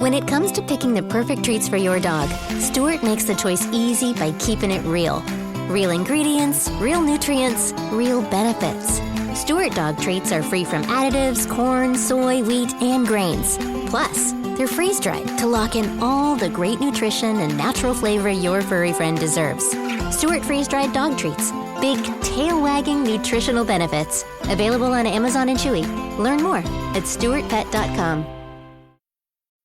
When it comes to picking the perfect treats for your dog, Stewart makes the choice easy by keeping it real. Real ingredients, real nutrients, real benefits. Stewart dog treats are free from additives, corn, soy, wheat, and grains. Plus, they're freeze-dried to lock in all the great nutrition and natural flavor your furry friend deserves. Stewart freeze-dried dog treats. Big, tail-wagging nutritional benefits. Available on Amazon and Chewy. Learn more at stewartpet.com.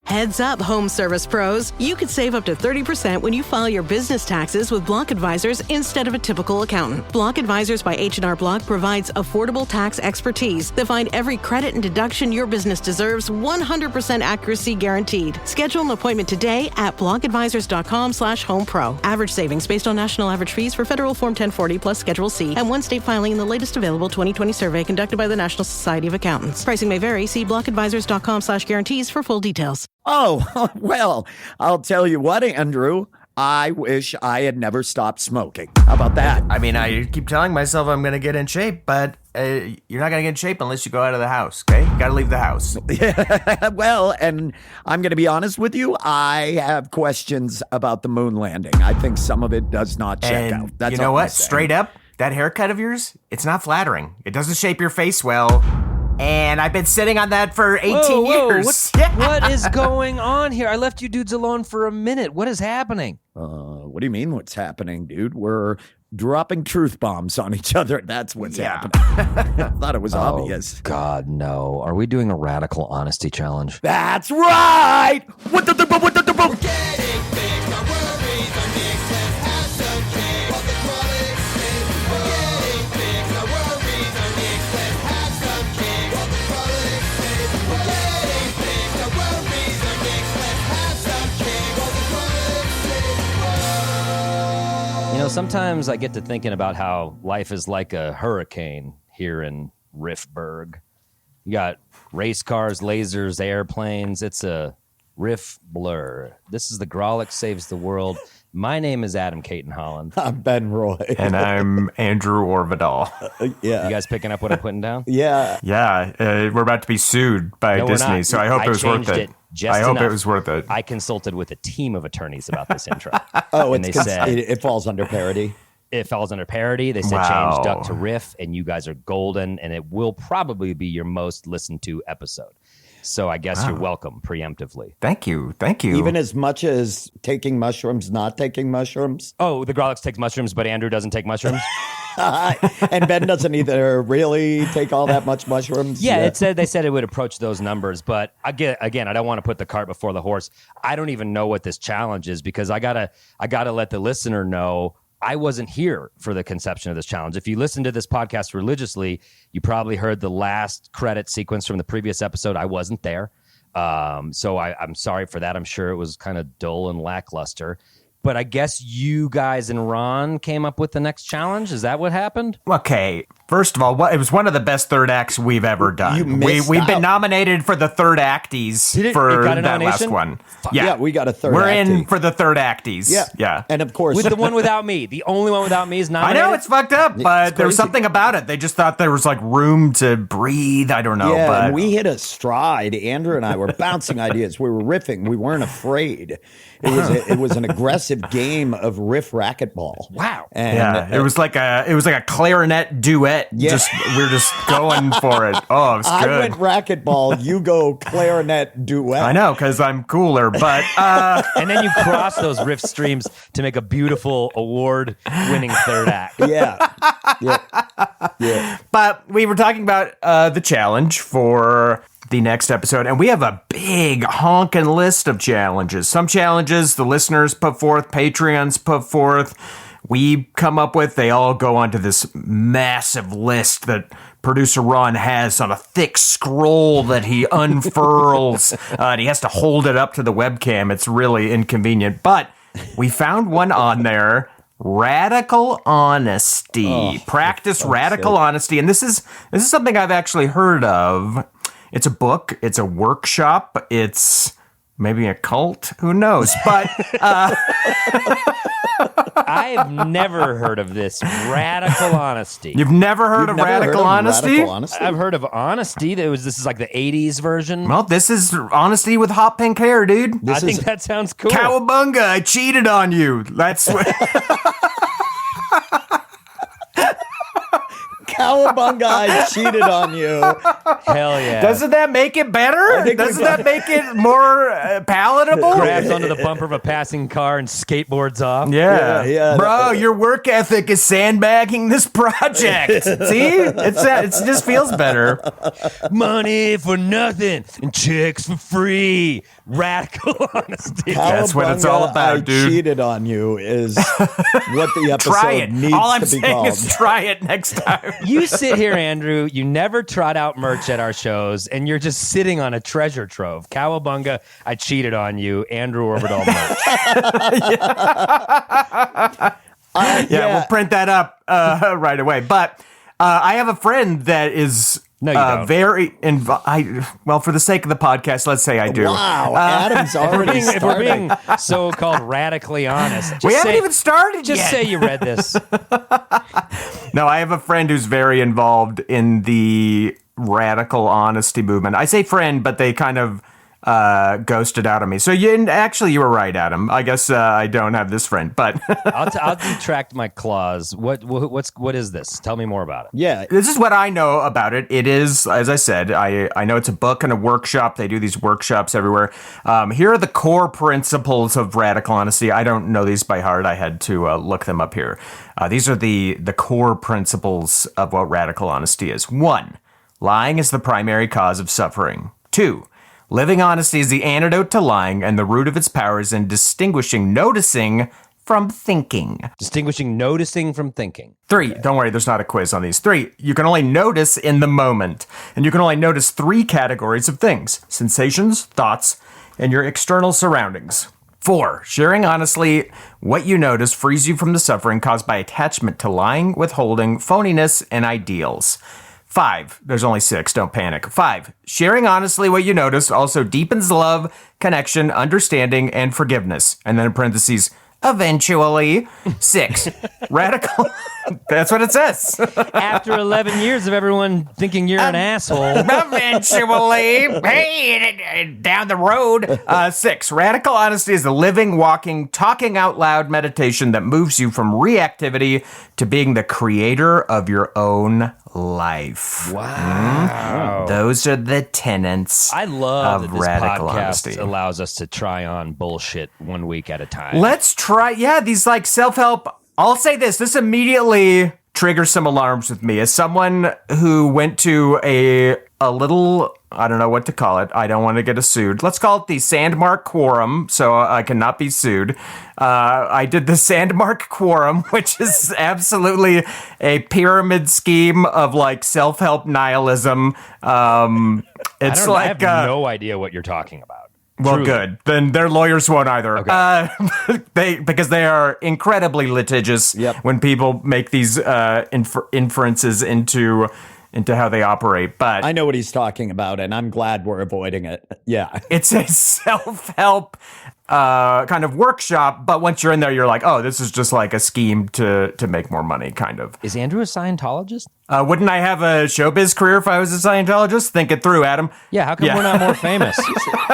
Heads up, home service pros. You could save up to 30% when you file your business taxes with Block Advisors instead of a typical accountant. Block Advisors by H&R Block provides affordable tax expertise that find every credit and deduction your business deserves, 100% accuracy guaranteed. Schedule an appointment today at blockadvisors.com/homepro. Average savings based on national average fees for federal Form 1040 plus Schedule C and one state filing in the latest available 2020 survey conducted by the National Society of Accountants. Pricing may vary. See blockadvisors.com/guarantees for full details. Oh, well, I'll tell you what, Andrew. I wish I had never stopped smoking. How about that? I mean, I keep telling myself I'm going to get in shape, but you're not going to get in shape unless you go out of the house, okay? You got to leave the house. Yeah, well, and I'm going to be honest with you. I have questions about the moon landing. I think some of it does not check out. That's you know all what? I'm saying. Straight up, that haircut of yours, it's not flattering. It doesn't shape your face well. And I've been sitting on that for 18 years. What is going on here? I left you dudes alone for a minute. What is happening? What do you mean what's happening, dude? We're dropping truth bombs on each other. That's what's happening. I thought it was obvious. God, no. Are we doing a radical honesty challenge? That's right! What the You know, sometimes I get to thinking about how life is like a hurricane here in Riffburg. You got race cars, lasers, airplanes. It's a riff blur. This is the Grolic Saves the World. My name is Adam Caton Holland. I'm Ben Roy. And I'm Andrew Orvidal. Yeah. You guys picking up what I'm putting down? Yeah. Yeah, we're about to be sued by Disney, so I hope it was worth it. I hope it was worth it. I consulted with a team of attorneys about this intro. And they said it falls under parody. It falls under parody. They said change duck to riff, and you guys are golden, and it will probably be your most listened to episode. So I guess you're welcome preemptively. Thank you. Even as much as taking mushrooms, not taking mushrooms. Oh, the Grolix takes mushrooms, but Andrew doesn't take mushrooms? And Ben doesn't either really take all that much mushrooms. Yeah, they said it would approach those numbers, but again, I don't want to put the cart before the horse. I don't even know what this challenge is because I gotta let the listener know I wasn't here for the conception of this challenge. If you listen to this podcast religiously, you probably heard the last credit sequence from the previous episode. I wasn't there. So I'm sorry for that. I'm sure it was kind of dull and lackluster. But I guess you guys and Ron came up with the next challenge. Is that what happened? Okay. First of all, it was one of the best third acts we've ever done. We've been nominated for the third acties for that last one. Yeah, we got a third We're actie. in for the third acties. Yeah. And of course, With the one without me. The only one without me is I nominated. know it's fucked up, but there was something about it. They just thought there was like room to breathe. I don't know. Yeah, but and we hit a stride. Andrew and I were bouncing ideas. We were riffing. We weren't afraid. It was an aggressive game of riff racquetball. Wow. And, it was like a clarinet duet. Yeah. We're just going for it. Oh, it was I good. went racquetball. You go clarinet duet. I know because I'm cooler, but And then you cross those riff streams to make a beautiful award-winning third act. Yeah. But we were talking about the challenge for the next episode, and we have a big honking list of challenges. Some challenges the listeners put forth, Patreons put forth, we come up with. They all go onto this massive list that producer Ron has on a thick scroll that he unfurls, and he has to hold it up to the webcam. It's really inconvenient, but we found one on there. Radical honesty. Practice radical honesty. And this is something I've actually heard of. It's a book. It's a workshop. It's maybe a cult. Who knows? But I've never heard of this radical honesty. You've never heard You've of never radical heard of honesty? Radical honesty? I've heard of honesty. This is like the 80s version. Well, this is honesty with hot pink hair, dude. I think that sounds cool. Cowabunga, I cheated on you. That's what. Cowabunga, I cheated on you. Hell yeah. Doesn't that make it better? think Doesn't we- that make it more palatable? Grabs onto the bumper of a passing car and skateboards off. Yeah. Bro, your work ethic is sandbagging this project. See? It just feels better. Money for nothing and chicks for free. Radical honesty. That's what it's all Cowabunga, about, I dude. cheated on you is what the episode Try it. needs All I'm to be saying called. is try it next time. You sit here, Andrew. You never trot out merch at our shows, and you're just sitting on a treasure trove. Cowabunga, I cheated on you. Andrew Orbital merch. Yeah, we'll print that up right away. But I have a friend that is No, you don't. very well, for the sake of the podcast, let's say I do. Wow, Adam's already If we're starting. being so-called radically honest, We haven't even started Just yet. say you read this. No, I have a friend who's very involved in the radical honesty movement. I say friend, but they kind of ghosted out on me. So you were right, Adam. I guess I don't have this friend, but I'll detract my clause. What is this? Tell me more about it. Yeah, this is what I know about it. It is, as I said, I know it's a book and a workshop. They do these workshops everywhere. Here are the core principles of radical honesty. I don't know these by heart. I had to look them up here. These are the core principles of what radical honesty is. 1, lying is the primary cause of suffering. 2, living honesty is the antidote to lying, and the root of its power is in distinguishing noticing from thinking. Distinguishing noticing from thinking. 3, don't worry, there's not a quiz on these. 3, you can only notice in the moment, and you can only notice 3 categories of things: sensations, thoughts, and your external surroundings. 4, sharing honestly what you notice frees you from the suffering caused by attachment to lying, withholding, phoniness, and ideals. 5, there's only 6, don't panic. 5, sharing honestly what you notice also deepens love, connection, understanding, and forgiveness. And then in parentheses, eventually. 6, radical. That's what it says. After 11 years of everyone thinking you're an asshole. Eventually, hey, down the road. 6, radical honesty is a living, walking, talking out loud meditation that moves you from reactivity to being the creator of your own life. Wow. Those are the tenets I love of that this radical podcast honesty. allows us to try on bullshit 1 week at a time. Let's try, these like self-help. I'll say this immediately triggers some alarms with me. As someone who went to a little, I don't know what to call it. I don't want to get us sued. Let's call it the Sandmark Quorum, so I cannot be sued. I did the Sandmark Quorum, which is absolutely a pyramid scheme of like self-help nihilism. It's I have like no idea what you're talking about. well, Truly. good. Then their lawyers won't either. Okay. Because they are incredibly litigious when people make these inferences into how they operate. But I know what he's talking about, and I'm glad we're avoiding it. Yeah. it's a self-help kind of workshop. But once you're in there, you're like, oh, this is just like a scheme to make more money, kind of. Is Andrew a Scientologist? Wouldn't I have a showbiz career if I was a Scientologist? Think it through, Adam. Yeah, how come we're not more famous?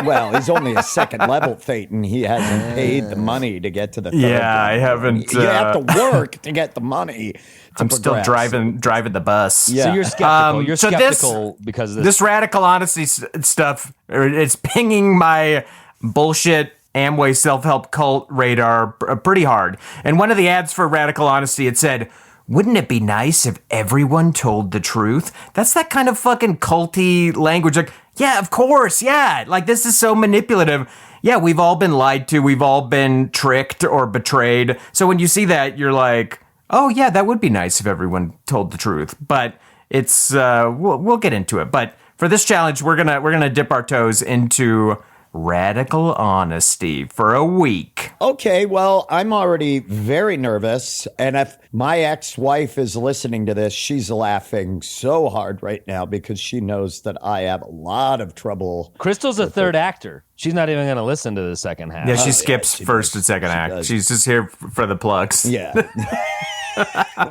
Well, he's only a second level Phaeton. He hasn't paid the money to get to the third Yeah, level. I haven't, You have to work to get the money. To I'm still progress. driving the bus. Yeah. So you're skeptical. You're so skeptical because of this. This radical honesty stuff, it's pinging my bullshit Amway self-help cult radar pretty hard. And one of the ads for radical honesty, it said, wouldn't it be nice if everyone told the truth? That's that kind of fucking culty language. Like, yeah, of course. Yeah. Like, this is so manipulative. Yeah, we've all been lied to. We've all been tricked or betrayed. So when you see that, you're like, oh yeah, that would be nice if everyone told the truth. But it's we'll get into it. But for this challenge, we're gonna dip our toes into radical honesty for a week. Okay, well, I'm already very nervous. And if my ex-wife is listening to this, she's laughing so hard right now because she knows that I have a lot of trouble. Crystal's a third actor. She's not even going to listen to the second half. Yeah, she skips she first does. and second act. does. She's just here for the plugs. Yeah.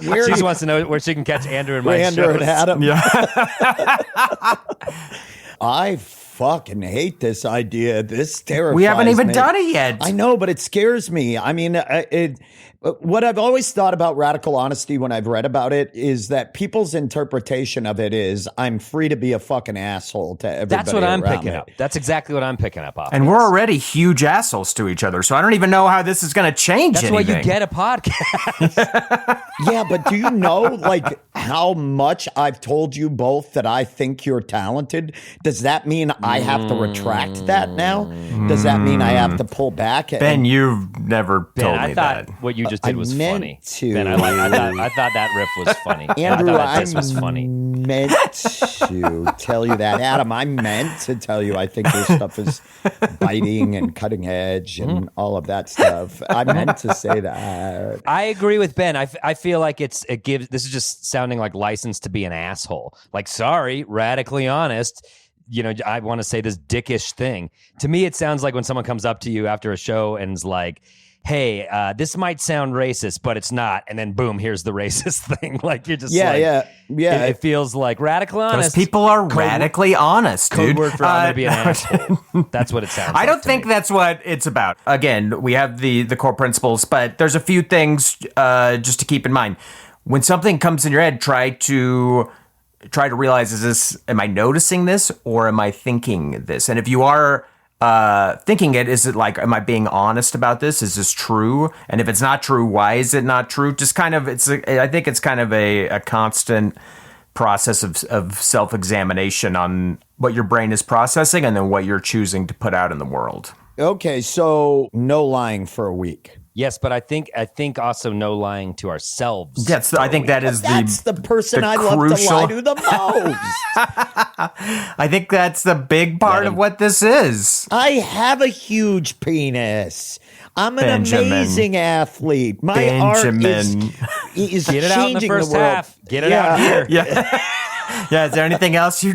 She just wants to know where she can catch Andrew and Mike Andrew shows. and Adam. Yeah. I fucking hate this idea. This terrifies We haven't even me. done it yet. I know, but it scares me. I mean, what I've always thought about radical honesty when I've read about it is that people's interpretation of it is I'm free to be a fucking asshole to everybody. That's what I'm around picking me. up. That's exactly what I'm picking up off. And we're already huge assholes to each other, so I don't even know how this is going to change That's anything. why you get a podcast. Yeah, but do you know like how much I've told you both that I think you're talented? Does that mean I have to retract that now? Does that mean I have to pull back? Ben, you've never Ben, told I me thought that. what you just did I was meant funny. to. Ben, I thought that riff was funny. Andrew, I thought this was funny. meant to tell you that. Adam, I meant to tell you I think your stuff is biting and cutting edge and all of that stuff. I meant to say that. I agree with Ben. I feel like it gives. This is just sounding like license to be an asshole. Like, sorry, radically honest. You know, I want to say this dickish thing. To me, it sounds like when someone comes up to you after a show and is like, hey, this might sound racist, but it's not. And then boom, here's the racist thing. Like you're just Yeah. It feels like radical honest. Those people are radically honest, Code dude. word for I'm gonna be an asshole. That's what it sounds like. I don't to think me. that's what it's about. Again, we have the core principles, but there's a few things just to keep in mind. When something comes in your head, try to realize, am I noticing this or am I thinking this? And if you are thinking it, is it like, am I being honest about this? Is this true? And if it's not true, why is it not true? Just kind of, I think it's kind of a constant process of self-examination on what your brain is processing and then what you're choosing to put out in the world. Okay, so no lying for a week. Yes, but I think also no lying to ourselves. Yes, I think that's the person the I love to crucial- lie to the most. I think that's the big part of what this is. I have a huge penis. I'm an Benjamin. amazing athlete. My Benjamin. art is Get it out in the changing first the world. half. Get it out here. Yeah. Yeah, is there anything else You're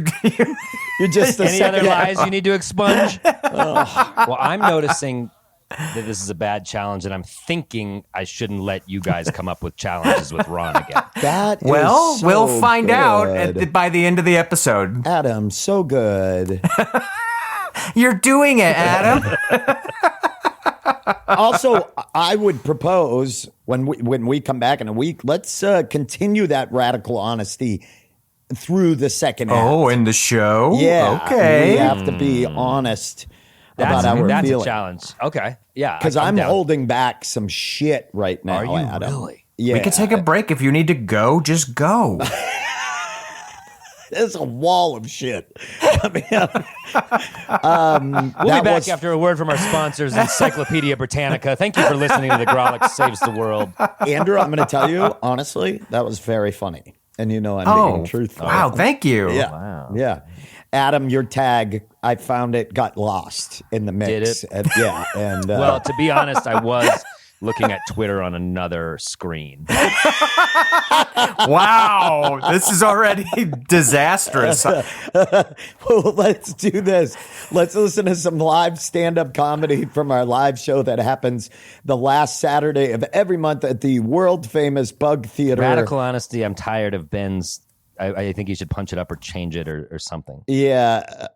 just the Any other second lies you need to expunge? Well, I'm noticing that this is a bad challenge, and I'm thinking I shouldn't let you guys come up with challenges with Ron again. That Well, is so we'll find out good. by the end of the episode. Adam, so good. You're doing it, Adam. Also, I would propose when we come back in a week, let's continue that radical honesty through the second act. Oh, in the show? Yeah. Okay. We have to be honest about how we're That's feeling. a challenge. Okay. Yeah. Because I'm holding back some shit right now, Are you Adam. really? Yeah. We could take a break. If you need to go, just go. There's a wall of shit coming out. We'll be back after a word from our sponsors, Encyclopedia Britannica. Thank you for listening to The Grolic Saves the World. Andrew, I'm going to tell you, honestly, that was very funny. And you know I'm being truthful. Wow. Thank you. Yeah. Wow. Yeah. Adam, your tag, I found it got lost in the mix. Did it? Yeah. And Well, to be honest, I was looking at Twitter on another screen. Wow. This is already disastrous. well, let's do this. Let's listen to some live stand-up comedy from our live show that happens the last Saturday of every month at the world-famous Bug Theater. Radical honesty, I'm tired of Ben's. I think you should punch it up or change it or something. Yeah.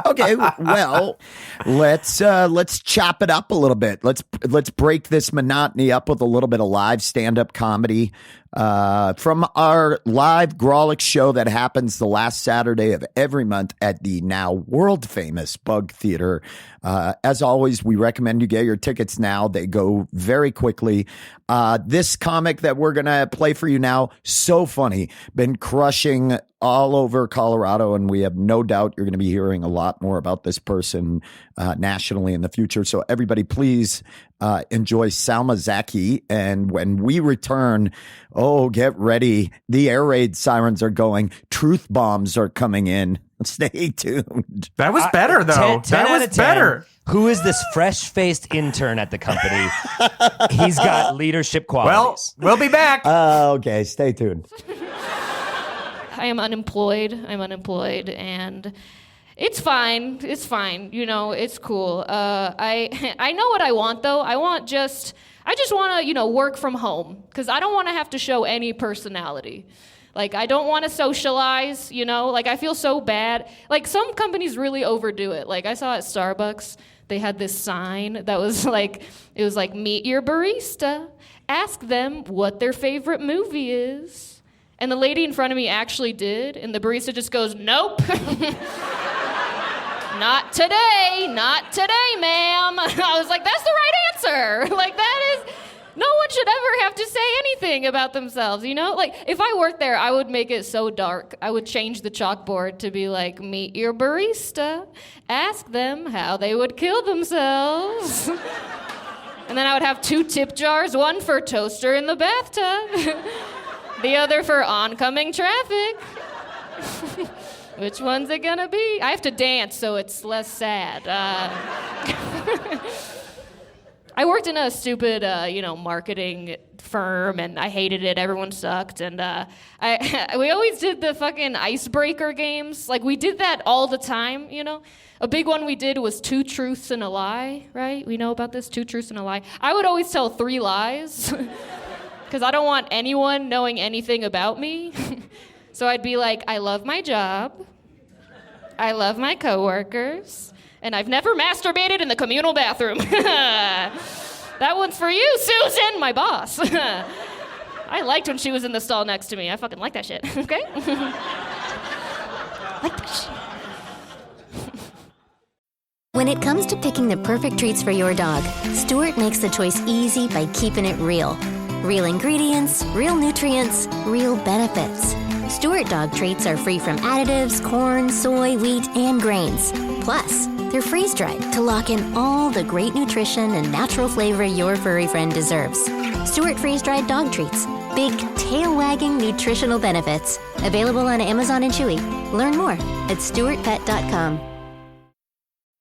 Okay. Well, let's chop it up a little bit. Let's break this monotony up with a little bit of live stand-up comedy from our live Grolic show that happens the last Saturday of every month at the now world famous Bug Theater. As always, we recommend you get your tickets now. They go very quickly. This comic that we're going to play for you now, so funny, been crushing all over Colorado, and we have no doubt you're going to be hearing a lot more about this person nationally in the future. So everybody, please enjoy Salma Zaki. And when we return, get ready. The air raid sirens are going. Truth bombs are coming in. Stay tuned. That was better, though. 10 that out was of 10. better. Who is this fresh-faced intern at the company? He's got leadership Well, qualities. we'll be back. Okay, stay tuned. I am unemployed. I'm unemployed, and it's fine. It's fine. You know, it's cool. I know what I want though. I just want to, work from home because I don't want to have to show any personality. Like, I don't want to socialize, Like, I feel so bad. Like, some companies really overdo it. Like, I saw at Starbucks, they had this sign that was like, it was like, meet your barista. Ask them what their favorite movie is. And the lady in front of me actually did, and the barista just goes, nope. Not today, ma'am. I was like, that's the right answer. Like, that is... No one should ever have to say anything about themselves, Like, if I worked there, I would make it so dark. I would change the chalkboard to be like, meet your barista. Ask them how they would kill themselves. And then I would have 2 tip jars, one for toaster in the bathtub, the other for oncoming traffic. Which one's it gonna be? I have to dance, so it's less sad. I worked in a stupid, marketing firm, and I hated it. Everyone sucked, and we always did the fucking icebreaker games. Like, we did that all the time, A big one we did was 2 truths and a lie, right? We know about this, 2 truths and a lie. I would always tell 3 lies, because I don't want anyone knowing anything about me. So I'd be like, I love my job, I love my coworkers, and I've never masturbated in the communal bathroom. That one's for you, Susan, my boss. I liked when she was in the stall next to me. I fucking like that shit, okay? Like that shit. When it comes to picking the perfect treats for your dog, Stuart makes the choice easy by keeping it real. Real ingredients, real nutrients, real benefits. Stuart dog treats are free from additives, corn, soy, wheat, and grains. Plus, they're freeze-dried to lock in all the great nutrition and natural flavor your furry friend deserves. Stuart freeze-dried dog treats. Big, tail-wagging nutritional benefits. Available on Amazon and Chewy. Learn more at stuartpet.com.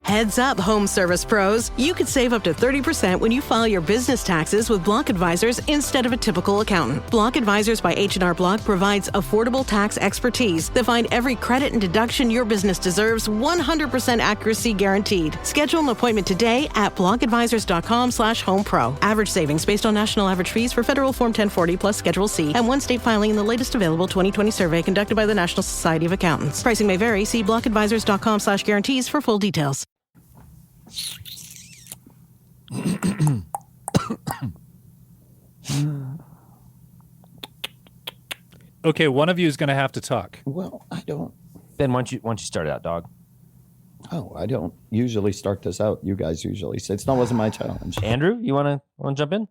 Heads up, home service pros. You could save up to 30% when you file your business taxes with Block Advisors instead of a typical accountant. Block Advisors by H&R Block provides affordable tax expertise that find every credit and deduction your business deserves, 100% accuracy guaranteed. Schedule an appointment today at blockadvisors.com/homepro. Average savings based on national average fees for federal Form 1040 plus Schedule C and 1 state filing in the latest available 2020 survey conducted by the National Society of Accountants. Pricing may vary. See blockadvisors.com/guarantees for full details. Okay, one of you is going to have to talk. Well, I don't. Ben, why don't you start it out, dog? Oh, I don't usually start this out. You guys usually say it wasn't my challenge. Andrew, you want to jump in?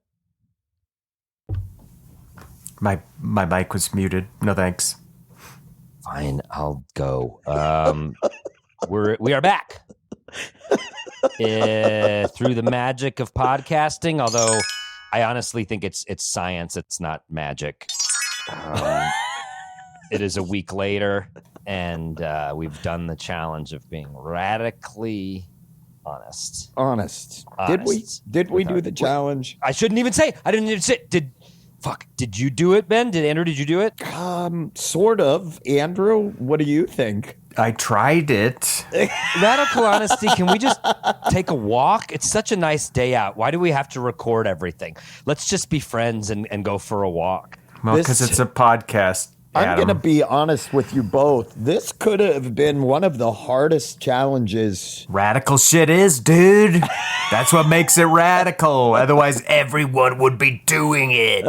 My mic was muted. No thanks. Fine, I'll go. We are back. Through the magic of podcasting, although I honestly think it's science, it's not magic. It is a week later, and we've done the challenge of being radically honest. Did we do the challenge? I shouldn't even say. I didn't even say. Did you do it, Ben? Did you do it? Sort of. Andrew, what do you think? I tried it. Radical honesty. Can we just take a walk? It's such a nice day out. Why do we have to record everything? Let's just be friends and go for a walk. Well, because it's a podcast. I'm going to be honest with you both. This could have been one of the hardest challenges. Radical shit is, dude. That's what makes it radical. Otherwise, everyone would be doing it.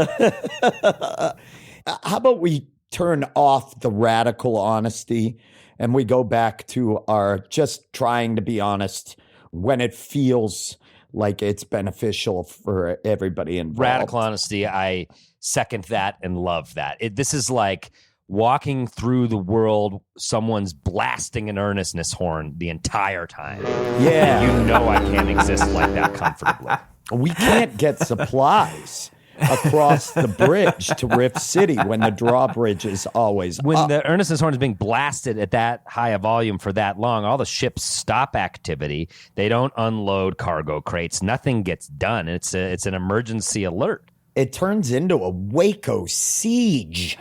How about we turn off the radical honesty and we go back to our just trying to be honest when it feels like it's beneficial for everybody involved. Radical honesty, I second that and love that. This is like walking through the world, someone's blasting an earnestness horn the entire time. Yeah. You know I can't exist like that comfortably. We can't get supplies. across the bridge to Rift City when the drawbridge is always When up. the Ernest's Horn is being blasted at that high a volume for that long, all the ships stop activity. They don't unload cargo crates. Nothing g's done. It's an emergency alert. It turns into a Waco siege.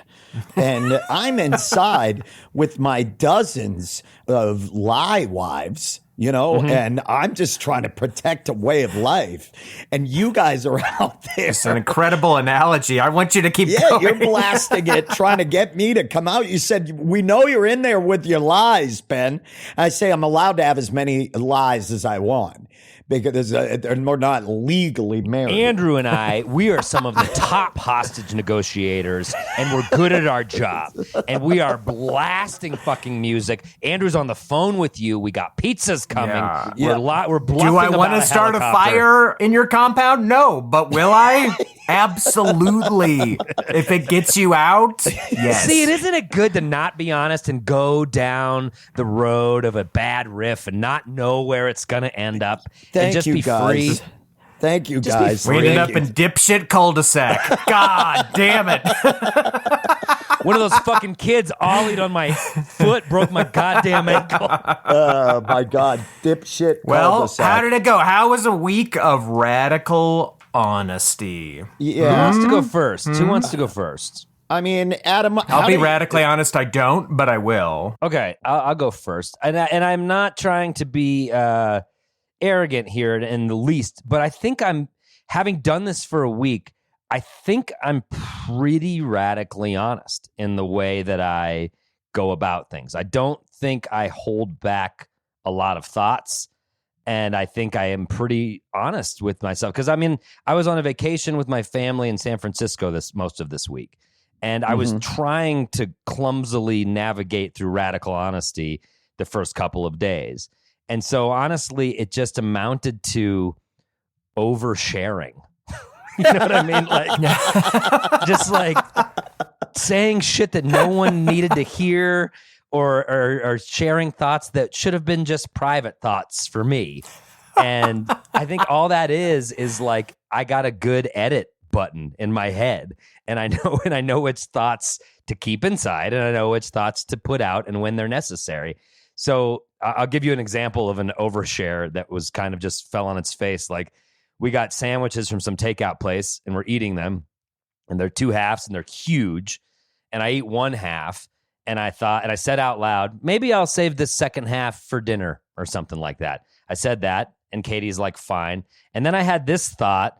And I'm inside with my dozens of lie wives, and I'm just trying to protect a way of life. And you guys are out there. It's an incredible analogy. I want you to keep going. You're blasting it, trying to get me to come out. You said, we know you're in there with your lies, Ben. I say I'm allowed to have as many lies as I want because we're not legally married. Andrew and I, we are some of the top hostage negotiators, and we're good at our job. And we are blasting fucking music. Andrew's on the phone with you. We got pizzas coming. Yeah. We're bluffing. Do I want about to start a helicopter. fire in your compound? No, but will I? Absolutely. If it gets you out, yes. See, isn't it good to not be honest and go down the road of a bad riff and not know where it's going to end up and Thank just you, be guys. free? Thank you, Just be guys. We ended Thank up in dipshit cul-de-sac. God damn it. One of those fucking kids ollied on my foot, broke my goddamn ankle. Oh, my God. Dipshit Well, cul-de-sac. how did it go? How was a week of radical honesty? Who Yeah. wants to go first? Who wants to go first? I mean, Adam, I'll be radically honest, I don't, but I will. Okay, I'll go first. And I'm not trying to be arrogant here in the least, but I think I'm, having done this for a week, I think I'm pretty radically honest in the way that I go about things. I don't think I hold back a lot of thoughts. And I think I am pretty honest with myself. Because, I mean, I was on a vacation with my family in San Francisco most of this week. And I was trying to clumsily navigate through radical honesty the first couple of days. And so, honestly, it just amounted to oversharing. You know what I mean? Like, just like saying shit that no one needed to hear, or sharing thoughts that should have been just private thoughts for me. And I think all that is like, I got a good edit button in my head, and I know which thoughts to keep inside, and I know which thoughts to put out and when they're necessary. So I'll give you an example of an overshare that was kind of just fell on its face. Like, we got sandwiches from some takeout place, and we're eating them, and they're 2 halves, and they're huge. And I eat 1 half, and I thought, and I said out loud, maybe I'll save this second half for dinner or something like that. I said that, and Katie's like, fine. And then I had this thought,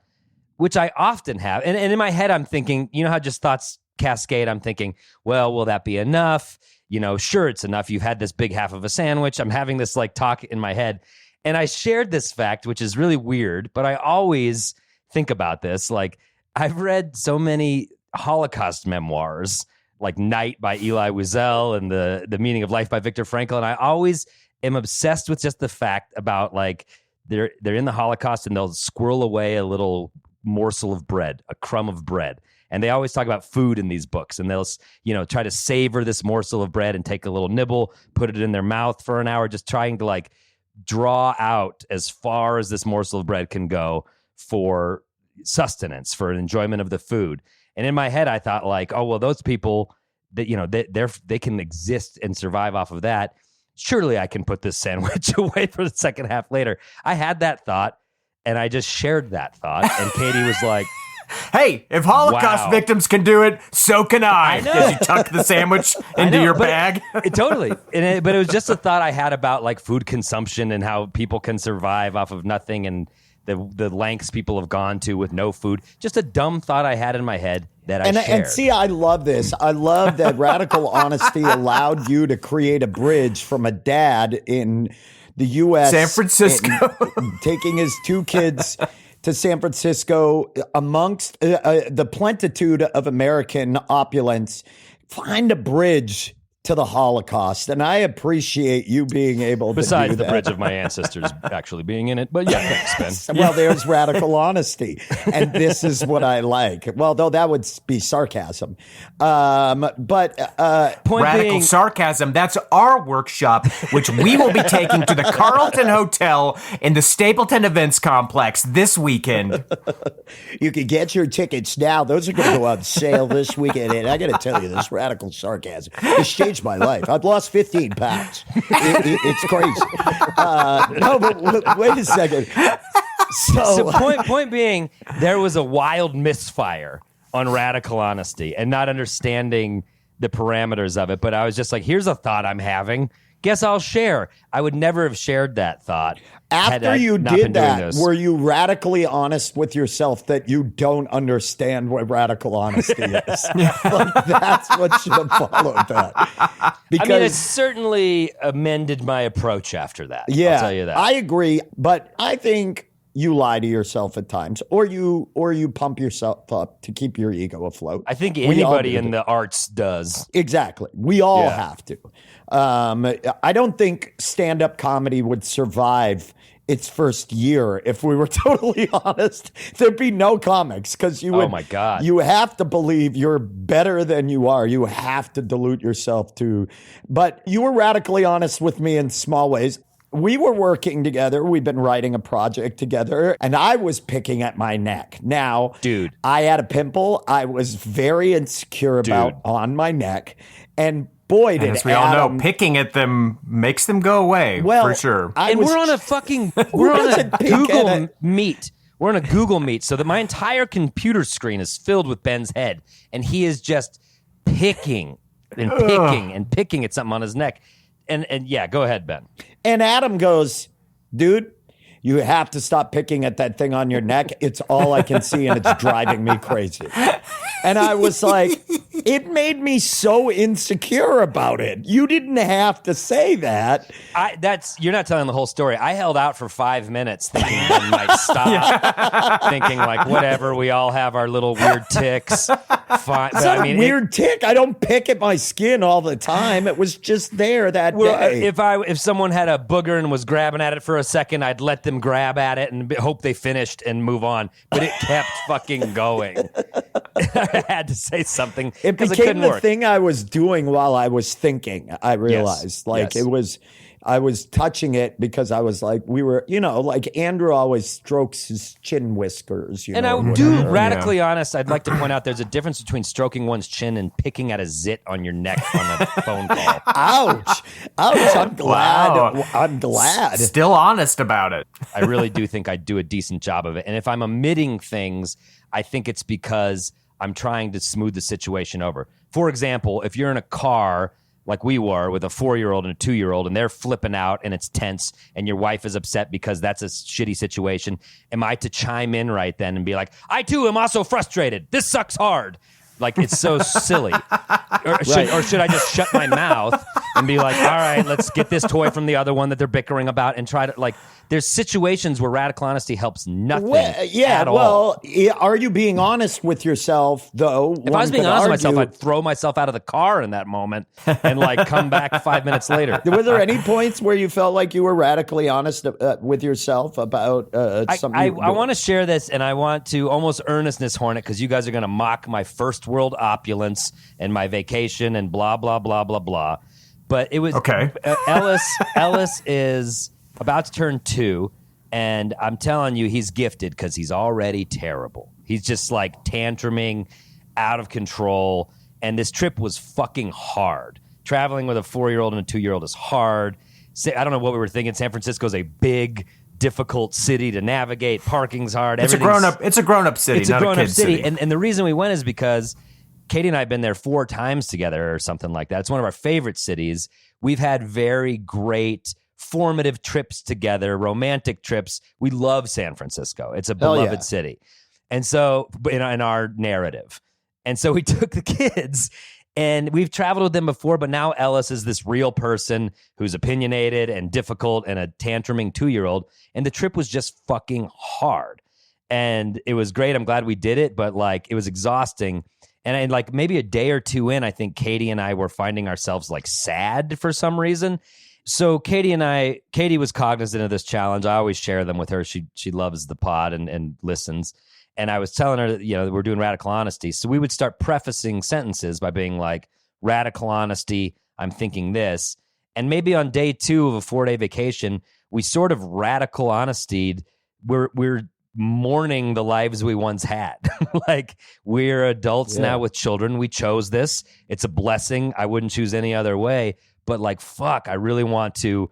which I often have, and in my head, I'm thinking, you know how just thoughts cascade? I'm thinking, well, will that be enough? You know, sure, it's enough. You've had this big half of a sandwich. I'm having this like talk in my head. And I shared this fact, which is really weird, but I always think about this. Like, I've read so many Holocaust memoirs, like Night by Elie Wiesel and the Meaning of Life by Viktor Frankl. And I always am obsessed with just the fact about, like, they're in the Holocaust and they'll squirrel away a little morsel of bread, a crumb of bread. And they always talk about food in these books, and they'll, try to savor this morsel of bread and take a little nibble, put it in their mouth for an hour, just trying to like draw out as far as this morsel of bread can go for sustenance, for an enjoyment of the food. And in my head, I thought, like, oh, well, those people that they can exist and survive off of that. Surely I can put this sandwich away for the second half later. I had that thought, and I just shared that thought. And Katie was like, hey, if Holocaust Wow. victims can do it, so can I. know. Did you tuck the sandwich into your bag? Totally. But it was just a thought I had about like food consumption and how people can survive off of nothing, and the lengths people have gone to with no food. Just a dumb thought I had in my head that I shared. And see, I love this. I love that radical honesty allowed you to create a bridge from a dad in the U.S. San Francisco. taking his 2 kids to San Francisco amongst the plenitude of American opulence. Find a bridge to the Holocaust, and I appreciate you being able Besides to do the that. bridge of my ancestors actually being in it. But yeah, thanks, Ben. Well, there's radical honesty, and this is what I like. Well, though that would be sarcasm, but Point Radical being, sarcasm. That's our workshop, which we will be taking to the Carlton Hotel in the Stapleton Events Complex this weekend. you can get your tickets now. Those are going to go on sale this weekend, and I got to tell you, this radical sarcasm, it's changed my life. I've lost 15 pounds. It's crazy. No, but wait a second. So point being, there was a wild misfire on radical honesty and not understanding the parameters of it. But I was just like, here's a thought I'm having. Guess I'll share. I would never have shared that thought. had After I you not been did doing that, this. were you radically honest with yourself that you don't understand what radical honesty is? Like, that's what should have followed that. Because, I mean, it certainly amended my approach after that. yeah, I'll tell you that. I agree, but I think you lie to yourself at times, or you pump yourself up to keep your ego afloat. I think We all anybody do in that. the arts does. Exactly. We all Yeah. have to. I don't think stand-up comedy would survive its first year if we were totally honest. There'd be no comics because you would. Oh, my God. You have to believe you're better than you are. You have to dilute yourself too. But you were radically honest with me in small ways. We were working together. We've been writing a project together, and I was picking at my neck. Now, Dude. I had a pimple. I was very insecure about on my neck, and boy, did And as we all know, Adam, picking at them makes them go away, well, for sure. I And was we're on a fucking we're on a doesn't pick at Google it? Meet. We're on a Google Meet, so that my entire computer screen is filled with Ben's head, and he is just picking and picking and picking at something on his neck. And yeah, go ahead, Ben. And Adam goes, dude, you have to stop picking at that thing on your neck. It's all I can see, and it's driving me crazy. And I was like, it made me so insecure about it. You didn't have to say that. You're not telling the whole story. I held out for 5 minutes thinking Ben might stop, thinking like, whatever, we all have our little weird ticks. Fine. It's not a weird tick. I don't pick at my skin all the time. It was just there that day. If someone had a booger and was grabbing at it for a second, I'd let them grab at it and hope they finished and move on. But it kept fucking going. I had to say something It because it became couldn't the work. thing I was doing while I was thinking. I realized, Yes. it was, I was touching it because I was like, we were, like Andrew always strokes his chin whiskers. And I or do whatever. radically honest. I'd like to point out there's a difference between stroking one's chin and picking at a zit on your neck on a phone call. Ouch! I'm glad. Wow. I'm glad. Still honest about it. I really do think I do a decent job of it. And if I'm omitting things, I think it's because I'm trying to smooth the situation over. For example, if you're in a car like we were with a 4-year-old and a 2-year-old and they're flipping out and it's tense and your wife is upset because that's a shitty situation, am I to chime in right then and be like, I too am also frustrated. This sucks hard. Like, it's so silly. Or should I just shut my mouth and be like, all right, let's get this toy from the other one that they're bickering about and try to, like, there's situations where radical honesty helps nothing at all. Are you being honest with yourself, though? If I was being honest with myself, I'd throw myself out of the car in that moment and, like, come back 5 minutes later. Were there any points where you felt like you were radically honest with yourself about something? I want to share this, and I want to almost earnestness horn it because you guys are going to mock my first world opulence and my vacation and blah, blah, blah, blah, blah. But it was Okay. Ellis is about to turn 2, and I'm telling you, he's gifted because he's already terrible. He's just like tantruming, out of control, and this trip was fucking hard. Traveling with a 4-year-old and a 2-year-old is hard. I don't know what we were thinking. San Francisco's a big, difficult city to navigate. Parking's hard. It's a grown-up city, It's not a grown-up kid city. city. And the reason we went is because Katie and I have been there 4 times together or something like that. It's one of our favorite cities. We've had very great formative trips together, romantic trips. We love San Francisco. It's a beloved city. And so in our narrative. And so we took the kids and we've traveled with them before, but now Ellis is this real person who's opinionated and difficult and a tantruming 2-year-old. And the trip was just fucking hard. And it was great. I'm glad we did it, but like it was exhausting. And like maybe a day or two in, I think Katie and I were finding ourselves like sad for some reason. So Katie was cognizant of this challenge. I always share them with her. She loves the pod and listens. And I was telling her that, we're doing radical honesty. So we would start prefacing sentences by being like, radical honesty, I'm thinking this. And maybe on day 2 of a 4-day vacation, we sort of radical honesty. We're mourning the lives we once had. Like, we're adults now with children. We chose this. It's a blessing. I wouldn't choose any other way. But like, fuck, I really want to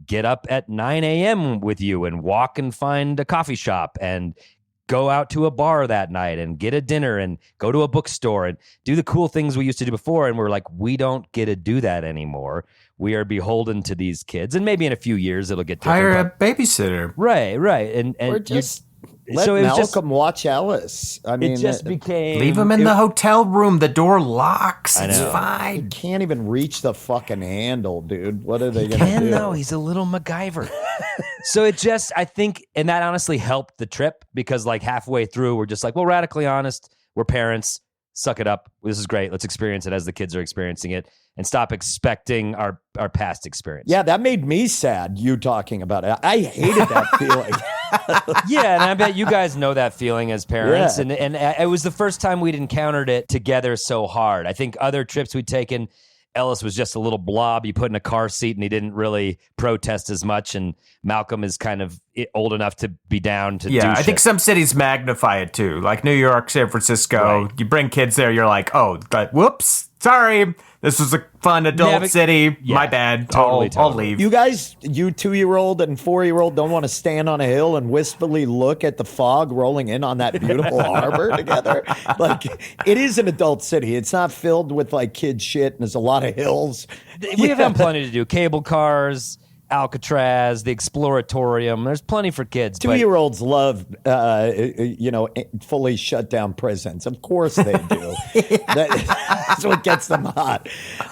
get up at 9 a.m. with you and walk and find a coffee shop and go out to a bar that night and get a dinner and go to a bookstore and do the cool things we used to do before. And we're like, we don't get to do that anymore. We are beholden to these kids. And maybe in a few years it'll get different. Hire a babysitter. Right. And Or just let Malcolm watch Ellis. I mean, it just became... Leave him in the hotel room. The door locks. It's you fine. can't even reach the fucking handle, dude. What are they going to do? No, he's a little MacGyver. So it just, I think, and that honestly helped the trip because like halfway through, we're just like, well, radically honest. We're parents. Suck it up. This is great. Let's experience it as the kids are experiencing it and stop expecting our past experience. Yeah, that made me sad, you talking about it. I hated that feeling. Yeah, and I bet you guys know that feeling as parents. Yeah. And it was the first time we'd encountered it together so hard. I think other trips we'd taken, Ellis was just a little blob you put in a car seat and he didn't really protest as much. And Malcolm is kind of old enough to be down to do shit. I think some cities magnify it too. Like New York, San Francisco. Right. You bring kids there, you're like, oh, whoops, sorry. This was a fun adult city. Yeah, my bad. Totally. I'll leave. You guys, you 2-year-old and 4-year-old don't want to stand on a hill and wistfully look at the fog rolling in on that beautiful harbor together? Like, it is an adult city. It's not filled with like kid shit and there's a lot of hills. We have plenty to do. Cable cars, Alcatraz, the Exploratorium. There's plenty for kids. 2-year-olds love, fully shut down prisons. Of course they do. That's what gets them hot.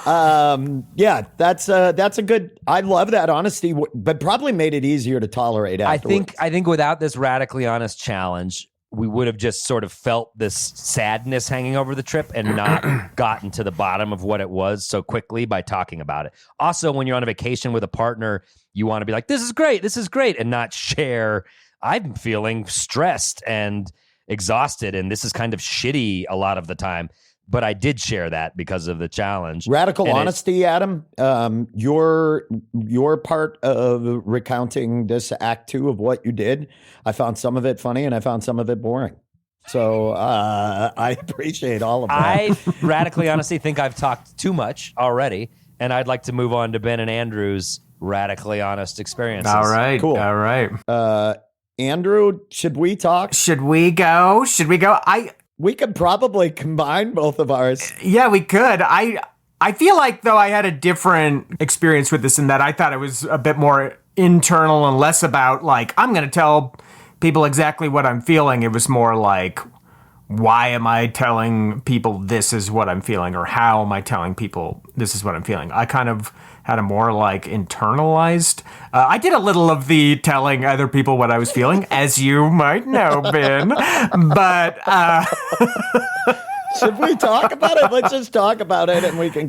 That's a good. I love that honesty, but probably made it easier to tolerate afterwards. I think without this radically honest challenge, we would have just sort of felt this sadness hanging over the trip and not gotten to the bottom of what it was so quickly by talking about it. Also, when you're on a vacation with a partner, you want to be like, this is great, and not share, I'm feeling stressed and exhausted, and this is kind of shitty a lot of the time. But I did share that because of the challenge. Radical honesty, Adam. Your part of recounting this act 2 of what you did, I found some of it funny and I found some of it boring. So I appreciate all of that. I radically honestly think I've talked too much already, and I'd like to move on to Ben and Andrew's radically honest experiences. All right. Cool. All right. Andrew, should we talk? Should we go? We could probably combine both of ours. Yeah, we could. I feel like, though, I had a different experience with this in that I thought it was a bit more internal and less about, like, I'm going to tell people exactly what I'm feeling. It was more like, why am I telling people this is what I'm feeling? Or how am I telling people this is what I'm feeling? I kind of had a more like internalized. I did a little of the telling other people what I was feeling, as you might know, Ben. But should we talk about it? Let's just talk about it, and we can.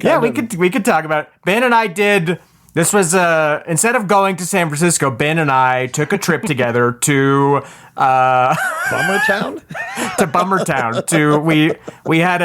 We could talk about it. Ben and I did. This was instead of going to San Francisco, Ben and I took a trip together to Bummertown. To Bummertown. We had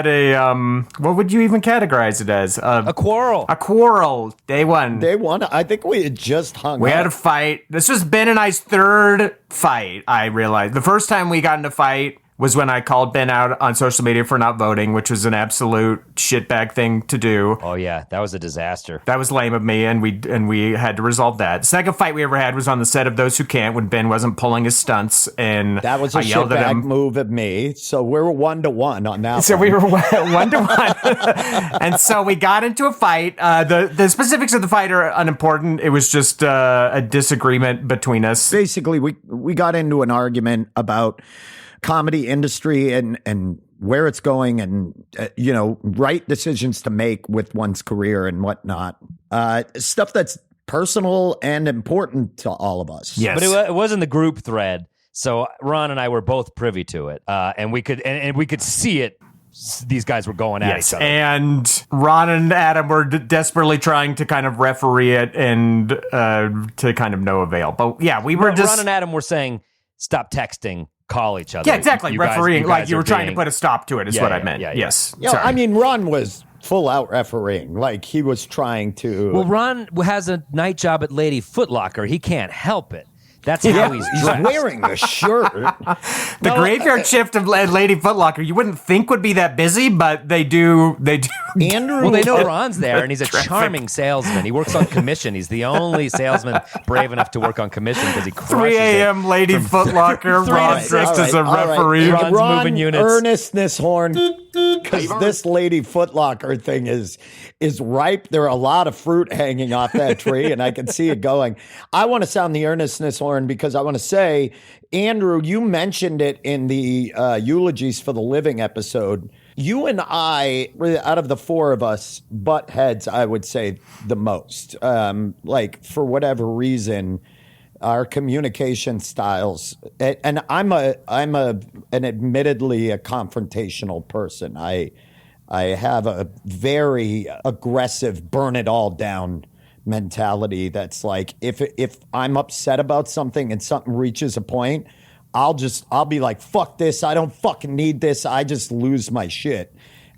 a what would you even categorize it as? A quarrel. A quarrel. Day one. I think we had just hung. We up. had a fight. This was Ben and I's third fight. I realized the first time we got in a fight was when I called Ben out on social media for not voting, which was an absolute shitbag thing to do. Oh yeah, that was a disaster. That was lame of me, and we had to resolve that. The second fight we ever had was on the set of Those Who Can't, when Ben wasn't pulling his stunts, and that was a shitbag move of me. So we were 1-1 on that. So we were 1-1, and so we got into a fight. The specifics of the fight are unimportant. It was just a disagreement between us. Basically, we got into an argument about comedy industry and where it's going and, right decisions to make with one's career and whatnot. Stuff that's personal and important to all of us. Yes. But it wasn't the group thread. So Ron and I were both privy to it. And we could see it these guys were going at each other. And Ron and Adam were desperately trying to kind of referee it and to kind of no avail. But yeah, we were Ron and Adam were saying, stop texting, call each other. Yeah, exactly. You guys- refereeing, you like guys you are were trying to being- put a stop to it is Yeah, what I yeah, meant. yeah. Yes. Yeah, Sorry. I mean, Ron was full out refereeing. Like he was trying to. Well, Ron has a night job at Lady Foot Locker. He can't help it. That's how he's dressed. wearing a shirt. The graveyard shift of Lady Foot Locker, you wouldn't think would be that busy, but they do. Andrew. Well, they know Ron's there, and he's a charming salesman. He works on commission. He's the only salesman brave enough to work on commission because he crushes 3 a.m. it. Lady Foot Locker, Ron dressed as a referee. Ron's Ron, moving units. earnestness horn, because this Lady Foot Locker thing is ripe. There are a lot of fruit hanging off that tree, and I can see it going. I want to sound the earnestness horn because I want to say, Andrew, you mentioned it in the Eulogies for the Living episode. You and I, out of the four of us, butt heads, I would say the most. Like, for whatever reason, our communication styles, and I'm an admittedly a confrontational person. I have a very aggressive, burn it all down mentality. That's like, if I'm upset about something and something reaches a point, I'll be like, fuck this. I don't fucking need this. I just lose my shit.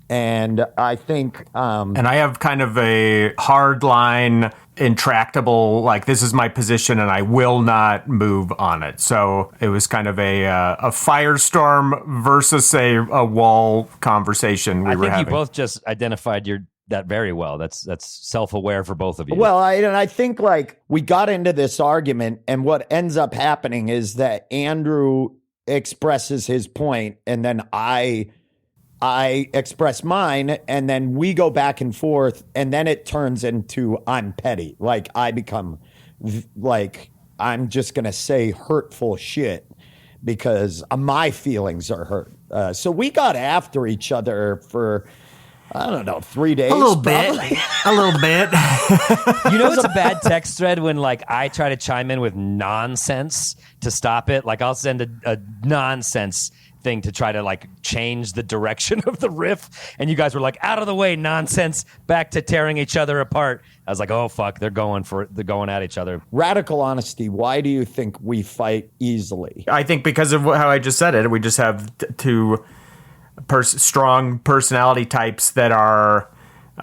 And I think, And I have kind of a hard line, intractable, like this is my position and I will not move on it. So it was kind of a firestorm versus a wall conversation we were having. I think you both just identified that very well. That's self-aware for both of you. well, I think like we got into this argument, and what ends up happening is that Andrew expresses his point, and then I express mine, and then we go back and forth, and then it turns into I'm petty. Like I become like I'm just gonna say hurtful shit because my feelings are hurt. So we got after each other for, I don't know, 3 days. A little probably. bit. A little bit. You know, it's a bad text thread when like I try to chime in with nonsense to stop it. Like I'll send a nonsense thing to try to like change the direction of the riff, and you guys were like, out of the way, nonsense, back to tearing each other apart. I was like, oh fuck, they're going at each other. Radical honesty. Why do you think we fight easily? I think because of how I just said it, we just have two strong personality types that are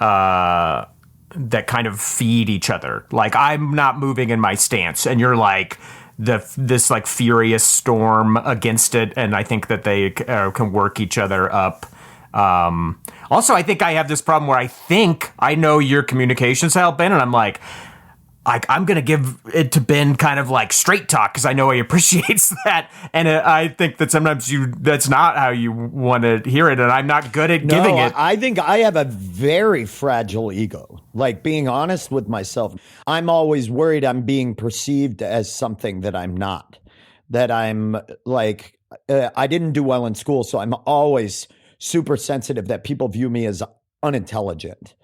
that kind of feed each other. Like I'm not moving in my stance, and you're like this like furious storm against it, and I think that they can work each other up. Also, I think I have this problem where I think I know your communication style, Ben, and I'm like I'm going to give it to Ben kind of like straight talk because I know he appreciates that. And I think that sometimes that's not how you want to hear it. And I'm not good at giving it. I think I have a very fragile ego. Like being honest with myself, I'm always worried I'm being perceived as something that I'm not. That I'm like, I didn't do well in school. So I'm always super sensitive that people view me as unintelligent.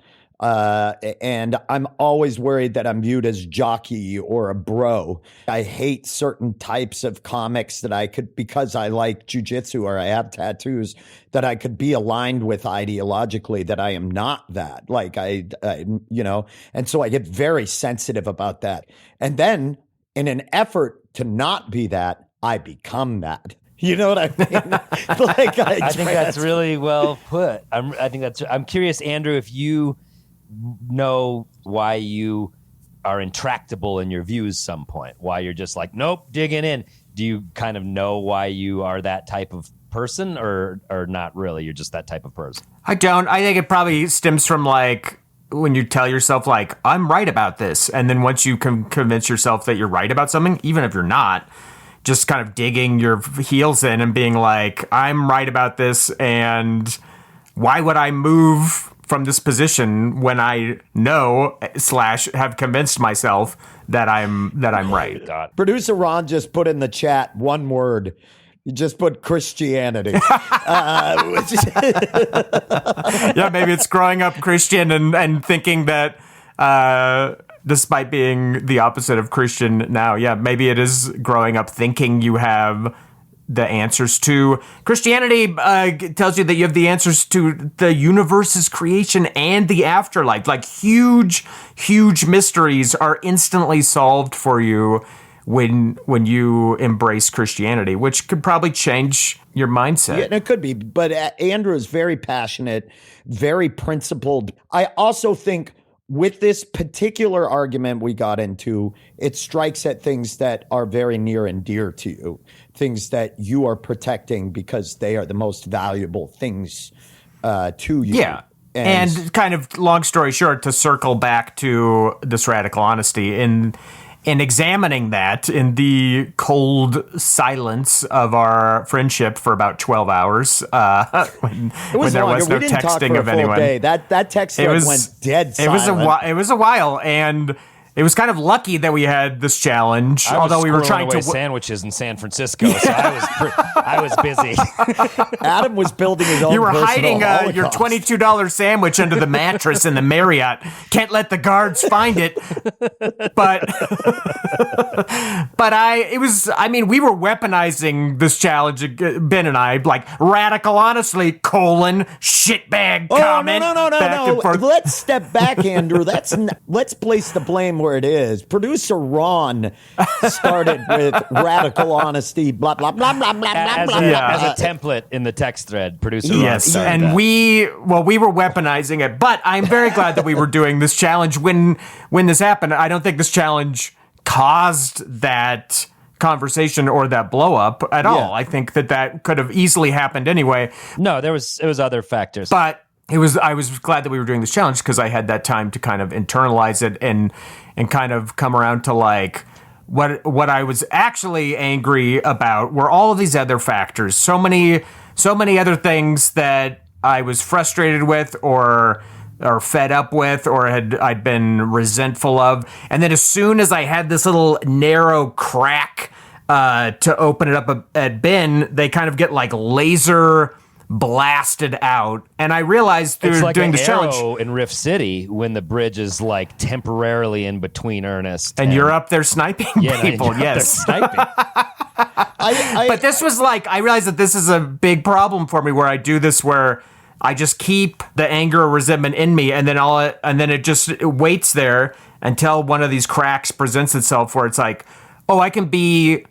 And I'm always worried that I'm viewed as jockey or a bro. I hate certain types of comics that I could, because I like jujitsu or I have tattoos, that I could be aligned with ideologically, that I am not that. Like I and so I get very sensitive about that. And then in an effort to not be that, I become that. You know what I mean? Like I think that's really well put. I'm curious, Andrew, if you know why you are intractable in your views some point, why you're just like, nope, digging in. Do you kind of know why you are that type of person or not really? You're just that type of person. I don't. I think it probably stems from like when you tell yourself like, I'm right about this. And then once you can convince yourself that you're right about something, even if you're not, just kind of digging your heels in and being like, I'm right about this. And why would I move from this position when I know / have convinced myself that I'm right? God. Producer Ron just put in the chat one word. You just put Christianity. Yeah, maybe it's growing up Christian and thinking that despite being the opposite of Christian now, yeah, maybe it is growing up thinking you have the answers to. Christianity tells you that you have the answers to the universe's creation and the afterlife. Like huge mysteries are instantly solved for you when you embrace Christianity, which could probably change your mindset. Yeah, and it could be. But Andrew is very passionate, very principled. I also think with this particular argument we got into, it strikes at things that are very near and dear to you, things that you are protecting because they are the most valuable things to you. Yeah. And kind of long story short, to circle back to this radical honesty, in examining that in the cold silence of our friendship for about 12 hours, when there was no texting of anyone. Day. That text thread went dead silent. It was a while, and it was kind of lucky that we had this challenge. Although we were trying to sandwiches in San Francisco, so I was busy. Adam was building his own. You were hiding Holocaust. your $22 sandwich under the mattress in the Marriott. Can't let the guards find it. But we were weaponizing this challenge, Ben and I, like radical honestly, shitbag comment. No. Let's step back, Andrew. Let's place the blame where it is. Producer Ron started with radical honesty, blah, blah, blah, blah, blah, blah, blah. As a template in the text thread, producer Ron started and that. we were weaponizing it, but I'm very glad that we were doing this challenge when this happened. I don't think this challenge caused that conversation or that blow up at all. I think that could have easily happened anyway. No, it was other factors. But I was glad that we were doing this challenge because I had that time to kind of internalize it and kind of come around to like what I was actually angry about were all of these other factors. So many other things that I was frustrated with or fed up with or I'd been resentful of. And then as soon as I had this little narrow crack to open it up at Ben, they kind of get like laser blasted out, and I realized through it's like doing an this challenge arrow in Rift City when the bridge is like temporarily in between Ernest and you're up there sniping people. Yes, sniping. But this was like I realized that this is a big problem for me where I do this where I just keep the anger or resentment in me, and then it just waits there until one of these cracks presents itself where it's like, oh, I can be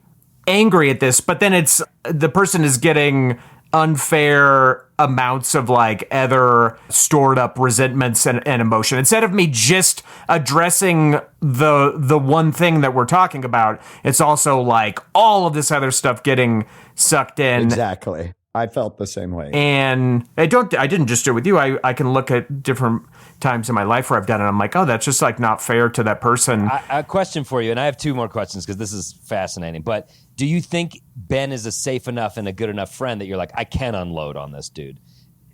angry at this, but then it's the person is getting unfair amounts of like other stored up resentments and emotion. Instead of me just addressing the one thing that we're talking about, it's also like all of this other stuff getting sucked in. Exactly. I felt the same way. And I didn't just do it with you. I can look at different times in my life where I've done it. I'm like, oh, that's just like not fair to that person. A question for you, and I have two more questions because this is fascinating. But do you think Ben is a safe enough and a good enough friend that you're like, I can unload on this dude?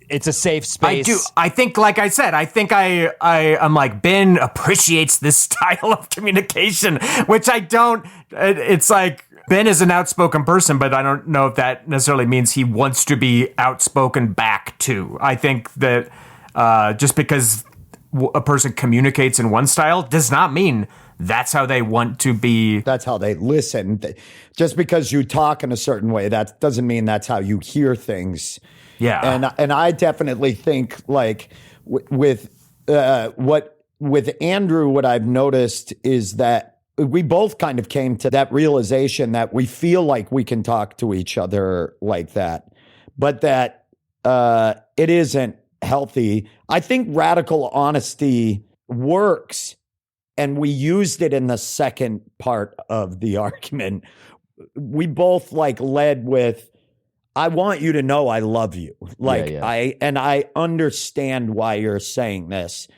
It's a safe space. I do. I think, like I said, I'm like, Ben appreciates this style of communication, which I don't. It's like, Ben is an outspoken person, but I don't know if that necessarily means he wants to be outspoken back too. I think that just because a person communicates in one style does not mean that's how they want to be. That's how they listen. Just because you talk in a certain way, that doesn't mean that's how you hear things. Yeah. And I definitely think like with Andrew, what I've noticed is that we both kind of came to that realization that we feel like we can talk to each other like that, but that it isn't healthy. I think radical honesty works, and we used it in the second part of the argument. We both like led with, I want you to know I love you. Like I understand why you're saying this.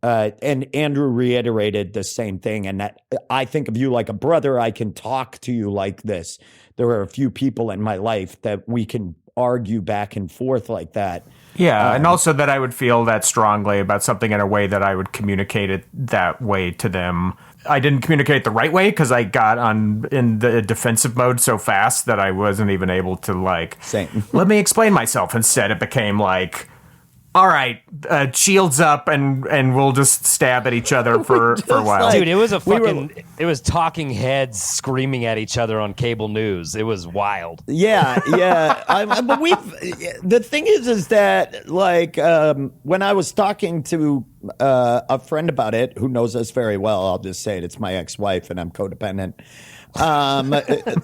And Andrew reiterated the same thing, and that I think of you like a brother. I can talk to you like this. There are a few people in my life that we can argue back and forth like that. Yeah, and also that I would feel that strongly about something in a way that I would communicate it that way to them. I didn't communicate the right way because I got in the defensive mode so fast that I wasn't even able to like, Same. let me explain myself. Instead, it became like, all right, shields up, and we'll just stab at each other for a while. like- Dude, it was We it was talking heads screaming at each other on cable news. It was wild. Yeah. But the thing is that like when I was talking to a friend about it who knows us very well, I'll just say it's my ex-wife and I'm codependent.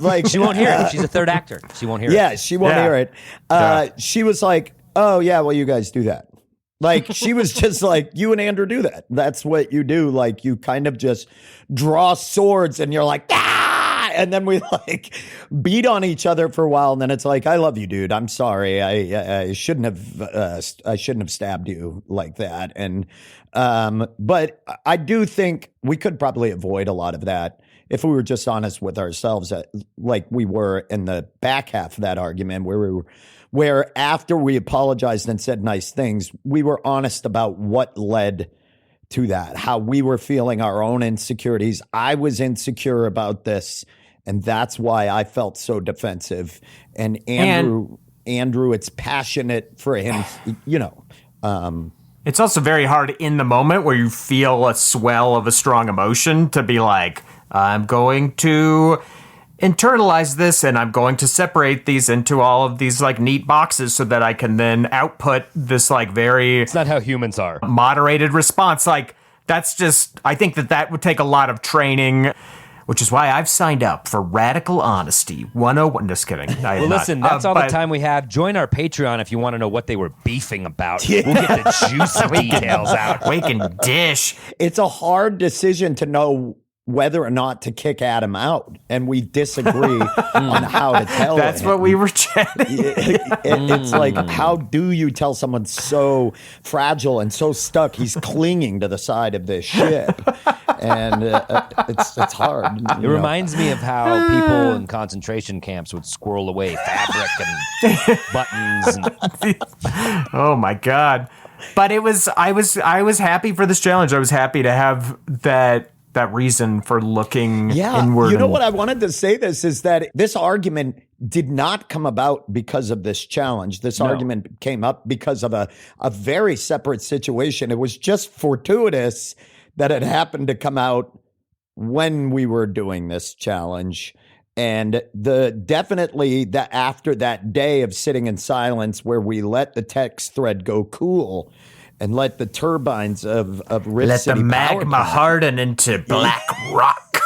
Like She won't hear it. She's a third actor. She won't hear it. Yeah, she won't Yeah. hear it. Yeah. She was like, "Oh yeah, well you guys do that." Like she was just like, "You and Andrew do that. That's what you do. Like you kind of just draw swords and you're like, ah!" And then we like beat on each other for a while, and then it's like, "I love you, dude. I'm sorry. I shouldn't have stabbed you like that." And but I do think we could probably avoid a lot of that if we were just honest with ourselves, like we were in the back half of that argument, where after we apologized and said nice things, we were honest about what led to that, how we were feeling our own insecurities. I was insecure about this, and that's why I felt so defensive. And Andrew, it's passionate for him, you know. It's also very hard in the moment where you feel a swell of a strong emotion to be like, I'm going to internalize this and I'm going to separate these into all of these like neat boxes so that I can then output this like very It's not how humans are. moderated response. Like that's just, I think that would take a lot of training, which is why I've signed up for Radical Honesty 101. Just kidding. Well, listen, that's all the time we have. Join our Patreon if you want to know what they were beefing about. We'll get the juicy details out. We can dish. It's a hard decision to know whether or not to kick Adam out, and we disagree on how to tell That's him. what we were chatting. It's like, how do you tell someone so fragile and so stuck? He's clinging to the side of this ship, and it's hard. It reminds me of how people in concentration camps would squirrel away fabric and buttons. And Oh my God. But I was happy for this challenge. I was happy to have that reason for looking inward. You know what I wanted to say this is that this argument did not come about because of this challenge. This argument came up because of a very separate situation. It was just fortuitous that it happened to come out when we were doing this challenge. And definitely after that day of sitting in silence where we let the text thread go cool and let the turbines of Rip Let City the Power magma Plant- harden into black rock.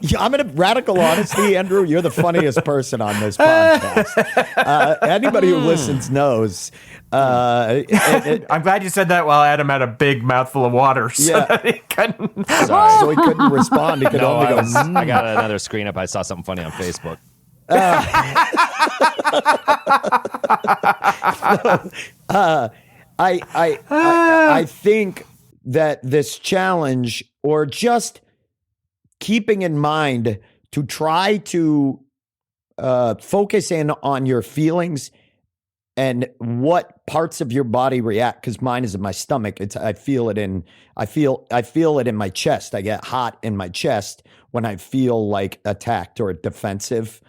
Yeah, I'm in a radical honesty, Andrew. You're the funniest person on this podcast. Anybody who listens knows. I'm glad you said that while Adam had a big mouthful of water. So Yeah. that he couldn't. So he couldn't respond. He could only go. I got another screen up. I saw something funny on Facebook. I think that this challenge, or just keeping in mind to try to focus in on your feelings and what parts of your body react, because mine is in my stomach. I feel it in my chest. I get hot in my chest when I feel like attacked or defensive.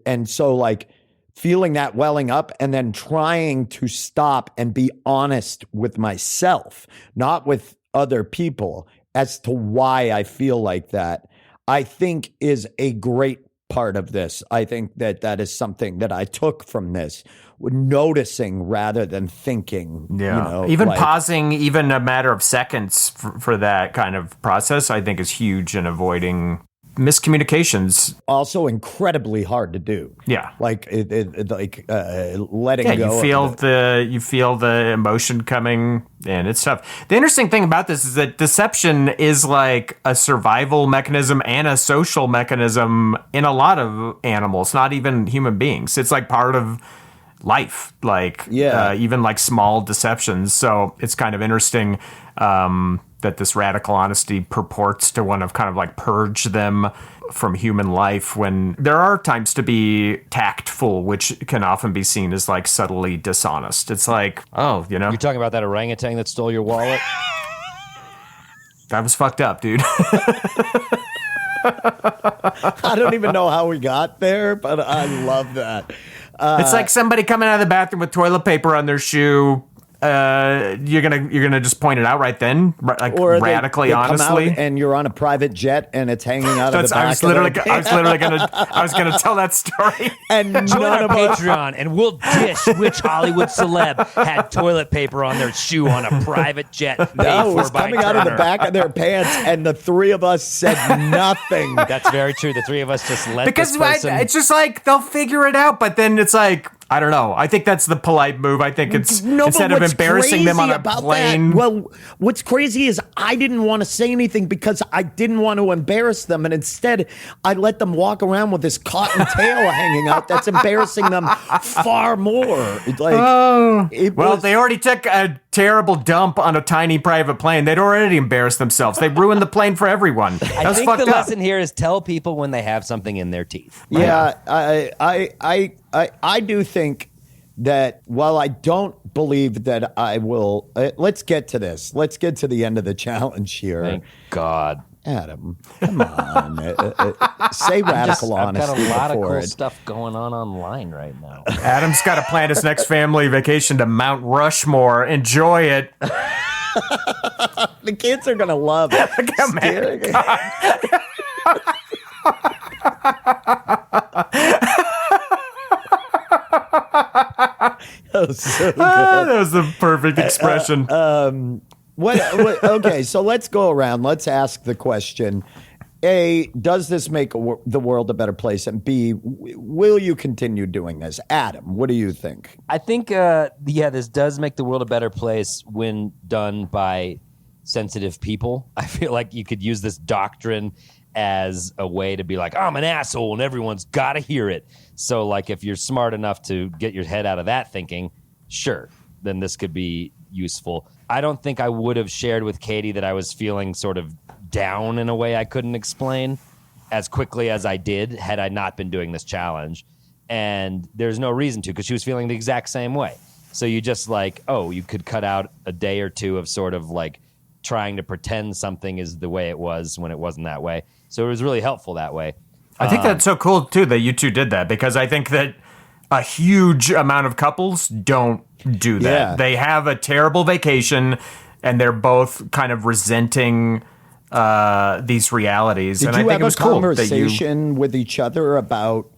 And so like feeling that welling up and then trying to stop and be honest with myself, not with other people, as to why I feel like that, I think is a great part of this. I think that is something that I took from this, noticing rather than thinking. Yeah. You know, even like, pausing, even a matter of seconds for that kind of process, I think is huge in avoiding miscommunications. also incredibly hard to do. Yeah. Like letting Yeah, go. you feel the emotion coming, and it's tough. The interesting thing about this is that deception is like a survival mechanism and a social mechanism in a lot of animals, not even human beings. It's like part of life, like even like small deceptions. So it's kind of interesting that this radical honesty purports to want to kind of like purge them from human life, when there are times to be tactful, which can often be seen as like subtly dishonest. It's like, oh, you know, You're talking about that orangutan that stole your wallet? that was fucked up, dude. I don't even know how we got there, but I love that. It's like somebody coming out of the bathroom with toilet paper on their shoe. You're gonna just point it out right then, like Or radically they come honestly. out and you're on a private jet and it's hanging out of the back. I was gonna tell that story. And Join none our of us. Patreon, and we'll dish which Hollywood celeb had toilet paper on their shoe on a private jet paid No, it for was by coming out of the Turner. back of their pants, and the three of us said nothing. That's very true. The three of us just let Because this person. it's just like they'll figure it out, but then it's like I don't know. I think that's the polite move. I think it's No, instead but of what's embarrassing them on crazy a about plane. that- well, what's crazy is I didn't want to say anything because I didn't want to embarrass them, and instead I let them walk around with this cotton tail hanging out. That's embarrassing them far more. It Well, was- they already took a terrible dump on a tiny private plane. They'd already embarrassed themselves. They ruined the plane for everyone. I That's think fucked the up. lesson here is tell people when they have something in their teeth. Yeah, I do think that while I don't believe that I will, let's get to this. Let's get to the end of the challenge here. Thank God. Adam, come on. Say radical I've got honesty a lot of before cool it. stuff going on online right now. Adam's got to plan his next family vacation to Mount Rushmore. Enjoy it. The kids are going to love it. Oh, man. That was so good. That was the perfect expression. What, okay, so let's go around. Let's ask the question. A, does this make the world a better place? And B, will you continue doing this? Adam, what do you think? I think, this does make the world a better place when done by sensitive people. I feel like you could use this doctrine as a way to be like, I'm an asshole and everyone's got to hear it. So, like, if you're smart enough to get your head out of that thinking, sure, then this could be useful. I don't think I would have shared with Katie that I was feeling sort of down in a way I couldn't explain as quickly as I did had I not been doing this challenge. And there's no reason to, because she was feeling the exact same way. So you just like, you could cut out a day or two of sort of like trying to pretend something is the way it was when it wasn't that way. So it was really helpful that way. I think that's so cool, too, that you two did that, because I think that a huge amount of couples don't do that. Yeah. They have a terrible vacation, and they're both kind of resenting these realities. Did and you I think have it was a cool that you... conversation with each other about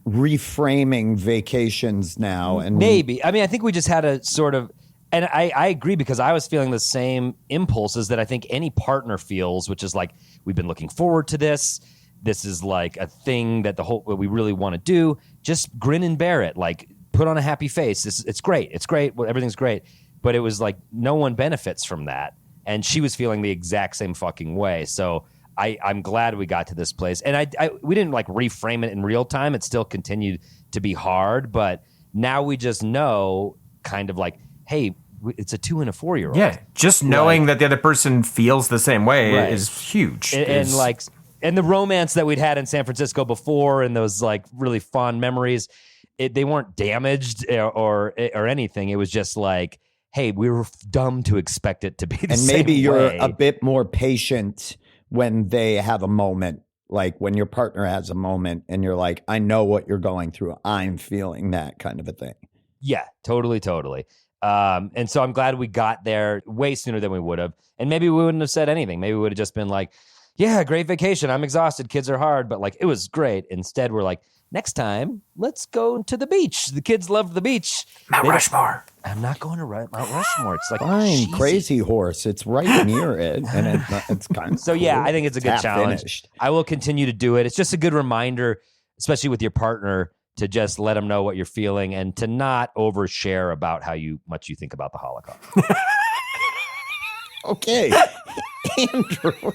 reframing vacations now? And Maybe. I mean, I think we just had a sort of, and I agree, because I was feeling the same impulses that I think any partner feels, which is like, we've been looking forward to this. This is like a thing that what we really want to do. Just grin and bear it. Like, put on a happy face. It's great. It's great. Well, everything's great. But it was like, no one benefits from that. And she was feeling the exact same fucking way. So I'm glad we got to this place. And we didn't like reframe it in real time. It still continued to be hard. But now we just know kind of like, hey, it's a 2 and a 4-year-old. Yeah, just knowing that the other person feels the same way Right. is huge. And the romance that we'd had in San Francisco before, and those like really fond memories, they weren't damaged or anything. It was just like, hey, we were dumb to expect it to be the and same maybe you're way. a bit more patient when they have a moment, like when your partner has a moment and you're like, I know what you're going through. I'm feeling that kind of a thing. Yeah, totally. And so I'm glad we got there way sooner than we would have. And maybe we wouldn't have said anything. Maybe we would have just been like, yeah, great vacation. I'm exhausted. Kids are hard, but like, it was great. Instead, we're like, next time, let's go to the beach. The kids love the beach. Mount Rushmore. I'm not going to Mount Rushmore. It's like, Fine, cheesy. Crazy Horse. It's right near it, and it's kind of So yeah, cool. I think it's a good half challenge. finished. I will continue to do it. It's just a good reminder, especially with your partner, to just let them know what you're feeling and to not overshare about how much you think about the Holocaust. Okay, Andrew.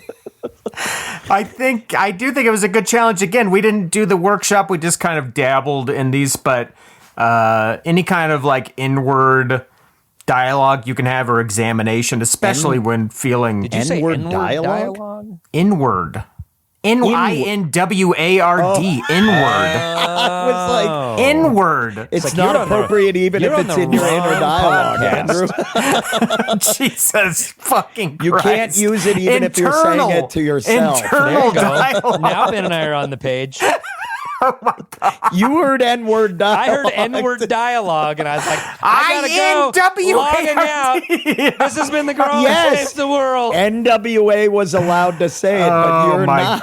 I do think it was a good challenge. Again, we didn't do the workshop. We just kind of dabbled in these, but any kind of like inward dialogue you can have or examination, especially when feeling Did you say N-word N-word dialogue? dialogue? inward. N-I-N-W-A-R-D, inward. I was like, Inward. it's like not you're on the- appropriate even you're if on it's the in your inner wrong dialogue, podcast. Andrew. Jesus fucking Christ. You can't use it even if you're saying it to yourself. Internal There you go. dialogue. Now Ben and I are on the page. You heard N-word I dialogue. heard N-word dialogue, and I was like, I gotta go. Logging out. This has been the Girl Yes. That Saves the World. NWA was allowed to say it, but Oh you're my not.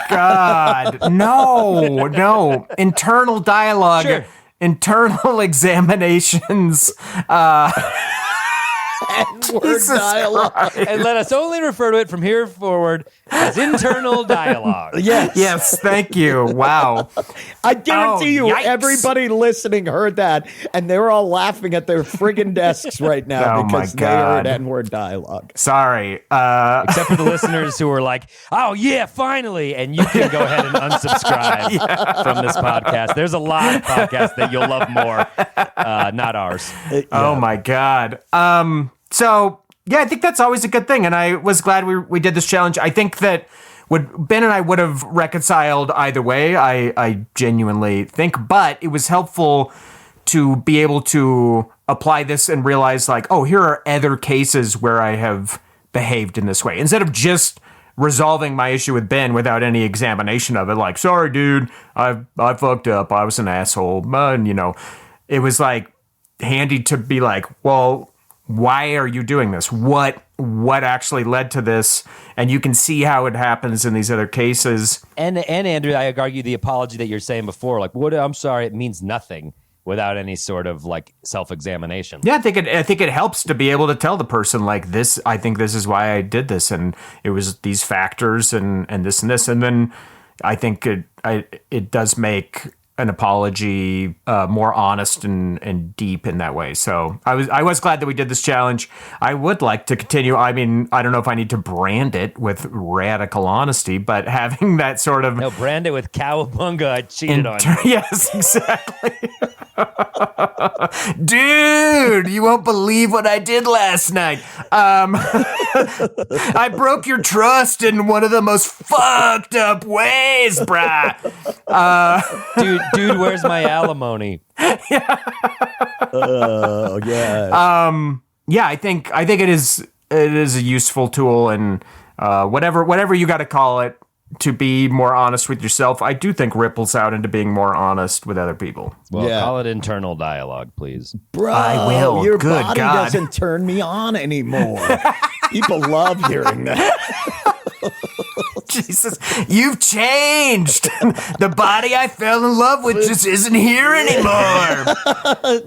God. No. Internal dialogue. Sure. Internal examinations. N-word Jesus dialogue. And let us only refer to it from here forward as internal dialogue. Yes. Yes, thank you. Wow. I guarantee Oh, you, yikes. everybody listening heard that, and they were all laughing at their friggin' desks right now Oh, my because they heard God. N-word dialogue. Sorry. Except for the listeners who were like, oh, yeah, finally. And you can go ahead and unsubscribe from this podcast. There's a lot of podcasts that you'll love more, not ours. Oh my God. So yeah, I think that's always a good thing. And I was glad we did this challenge. I think that Ben and I would have reconciled either way. I genuinely think, but it was helpful to be able to apply this and realize like, oh, here are other cases where I have behaved in this way. Instead of just resolving my issue with Ben without any examination of it. Like, sorry, dude, I fucked up. I was an asshole. And, it was like handy to be like, well, why are you doing this? What actually led to this? And you can see how it happens in these other cases. And Andrew, I argue the apology that you're saying before, like, I'm sorry, it means nothing without any sort of like self-examination. Yeah, I think it helps to be able to tell the person like this. I think this is why I did this, and it was these factors and this and this, and then I think it does make an apology more honest and deep in that way. So I was glad that we did this challenge. I would like to continue. I mean, I don't know if I need to brand it with radical honesty, but having that sort of No, brand it with Cowabunga, I cheated on you. Yes, exactly. Dude, you won't believe what I did last night. I broke your trust in one of the most fucked up ways, brah. Dude, where's my alimony? Oh, yeah. Yeah, I think it is a useful tool, and whatever you got to call it, to be more honest with yourself. I do think ripples out into being more honest with other people. Well, Yeah. call it internal dialogue, please. Bro, I will. your Good body God. doesn't turn me on anymore. People love hearing that. Jesus, you've changed. The body I fell in love with just isn't here anymore.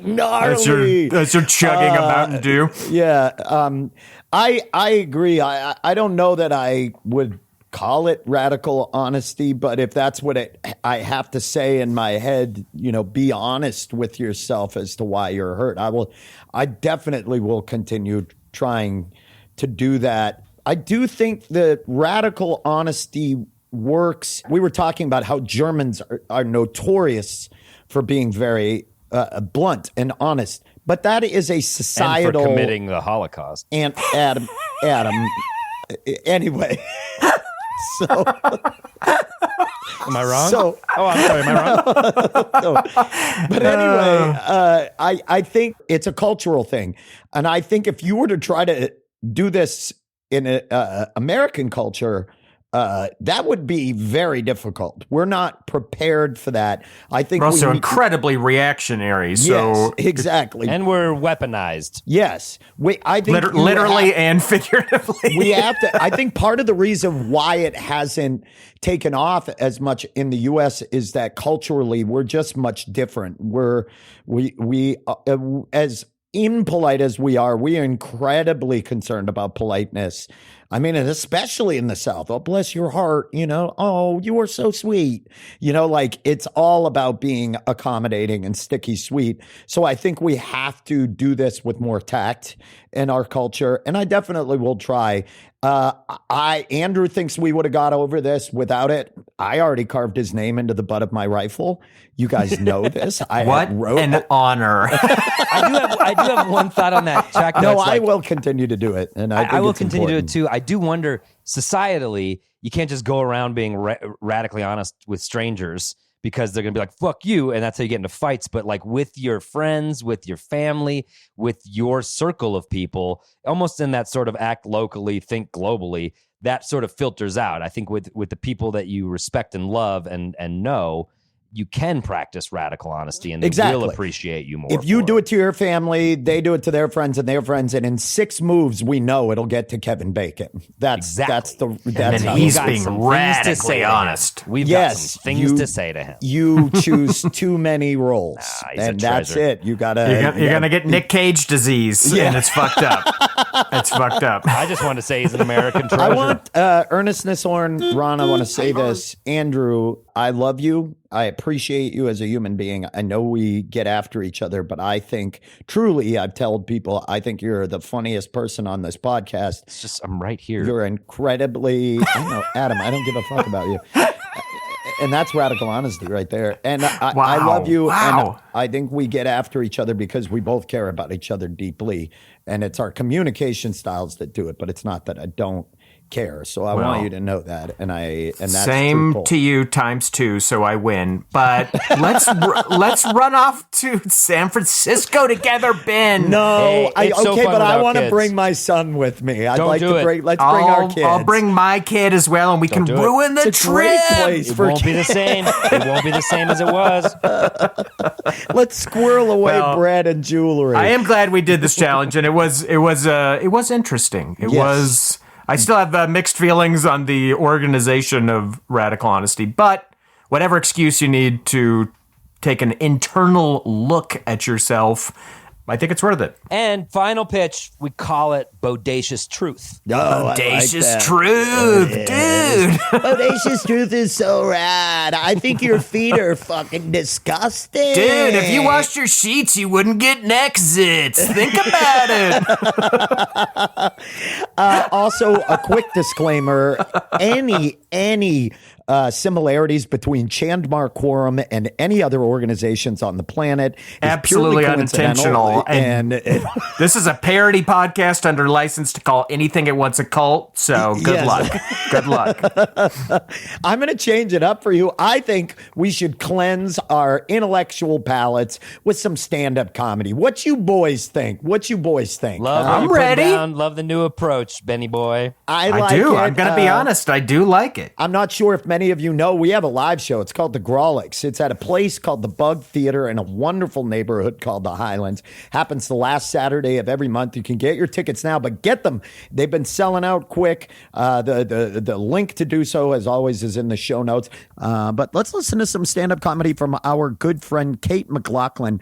Gnarly. That's your chugging a Mountain Dew. Yeah, I agree. I don't know that I would call it radical honesty, but if that's what I have to say in my head, be honest with yourself as to why you're hurt. I definitely will continue trying to do that. I do think that radical honesty works. We were talking about how Germans are notorious for being very blunt and honest, but that is a societal. And for committing the Holocaust. And Adam. Anyway, so Am I wrong? So- I'm sorry. Am I wrong? but anyway, I think it's a cultural thing, and I think if you were to try to do this in American culture, that would be very difficult. We're not prepared for that. I think We're also we need- incredibly reactionary. So Yes, exactly. And we're weaponized. Yes, I think you literally have- and figuratively. we have to. I think part of the reason why it hasn't taken off as much in the U.S. is that culturally we're just much different. We as impolite as we are incredibly concerned about politeness. I mean, and especially in the South. Oh, bless your heart. Oh, you are so sweet. Like it's all about being accommodating and sticky sweet. So I think we have to do this with more tact in our culture. And I definitely will try. Andrew thinks we would have got over this without it. I already carved his name into the butt of my rifle. You guys know this. What an honor. I do have one thought on that, Chuck. No, I will continue to do it. And I will continue to do it too. I do wonder, societally, you can't just go around being radically honest with strangers because they're going to be like, fuck you. And that's how you get into fights. But like with your friends, with your family, with your circle of people, almost in that sort of act locally, think globally, that sort of filters out. I think with the people that you respect and love and know, you can practice radical honesty and they will appreciate you more. If you do it to your family, they do it to their friends and their friends, and in 6 moves, we know it'll get to Kevin Bacon. That's and he's being radically honest. We've got some things to say to him. You choose too many roles, and that's it. You're gonna get Nick Cage disease, and it's fucked up. It's fucked up. I just want to say he's an American treasure. I want earnestness, Ron. I want to say this, Andrew. I love you. I appreciate you as a human being. I know we get after each other, but I think truly, I've told people, I think you're the funniest person on this podcast. It's just, I'm right here. You're incredibly, I know, Adam, I don't give a fuck about you. And that's radical honesty right there. And I love you. Wow. And I think we get after each other because we both care about each other deeply. And it's our communication styles that do it, but it's not that I don't care. So I want you to know that. And that's same truthful. to you ×2, so I win. But let's run off to San Francisco together, Ben. No, hey, but I want to bring my son with me. I'd like to bring. Let's bring our kids. I'll bring my kid as well, and we can ruin the trip. Great place it won't be the same. It won't be the same as it was. Let's squirrel away bread and jewelry. I am glad we did this challenge, and it was interesting. It was. I still have mixed feelings on the organization of radical honesty, but whatever excuse you need to take an internal look at yourself, I think it's worth it. And final pitch, we call it Bodacious Truth. Oh, Bodacious Truth, dude. Bodacious Truth is so rad. I think your feet are fucking disgusting. Dude, if you washed your sheets, you wouldn't get neck zits. Think about it. Also, a quick disclaimer, any similarities between Chandmar Quorum and any other organizations on the planet is absolutely purely coincidental. And this is a parody podcast under license to call anything it wants a cult. So good luck. Good luck. I'm going to change it up for you. I think we should cleanse our intellectual palates with some stand-up comedy. What you boys think? Love I'm ready. Love the new approach, Benny boy. I do. it. I'm going to be honest. I do like it. I'm not sure if many of you know, we have a live show. It's called The Grawlix. It's at a place called the Bug Theater in a wonderful neighborhood called the Highlands. Happens the last Saturday of every month. You can get your tickets now, but get them. They've been selling out quick. The link to do so, as always, is in the show notes. But let's listen to some stand-up comedy from our good friend Kate McLaughlin.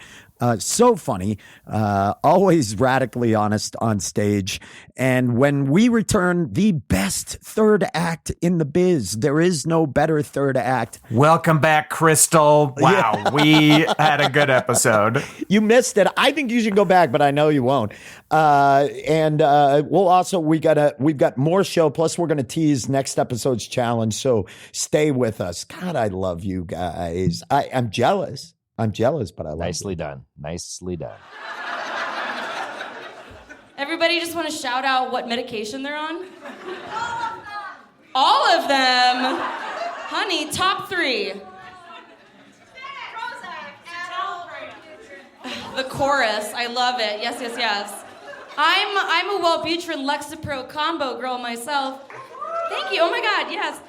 So funny, always radically honest on stage. And when we return, the best third act in the biz. There is no better third act. Welcome back, Crystal. Wow, we had a good episode. You missed it. I think you should go back, but I know you won't. We'll also, we've got more show. Plus, we're going to tease next episode's challenge. So stay with us. God, I love you guys. I'm jealous. But I love Nicely done. Nicely done. Everybody just want to shout out what medication they're on? All of them? Honey, top 3. The chorus, I love it. Yes. I'm a Wellbutrin Lexapro combo girl myself. Thank you. Oh my God, yes.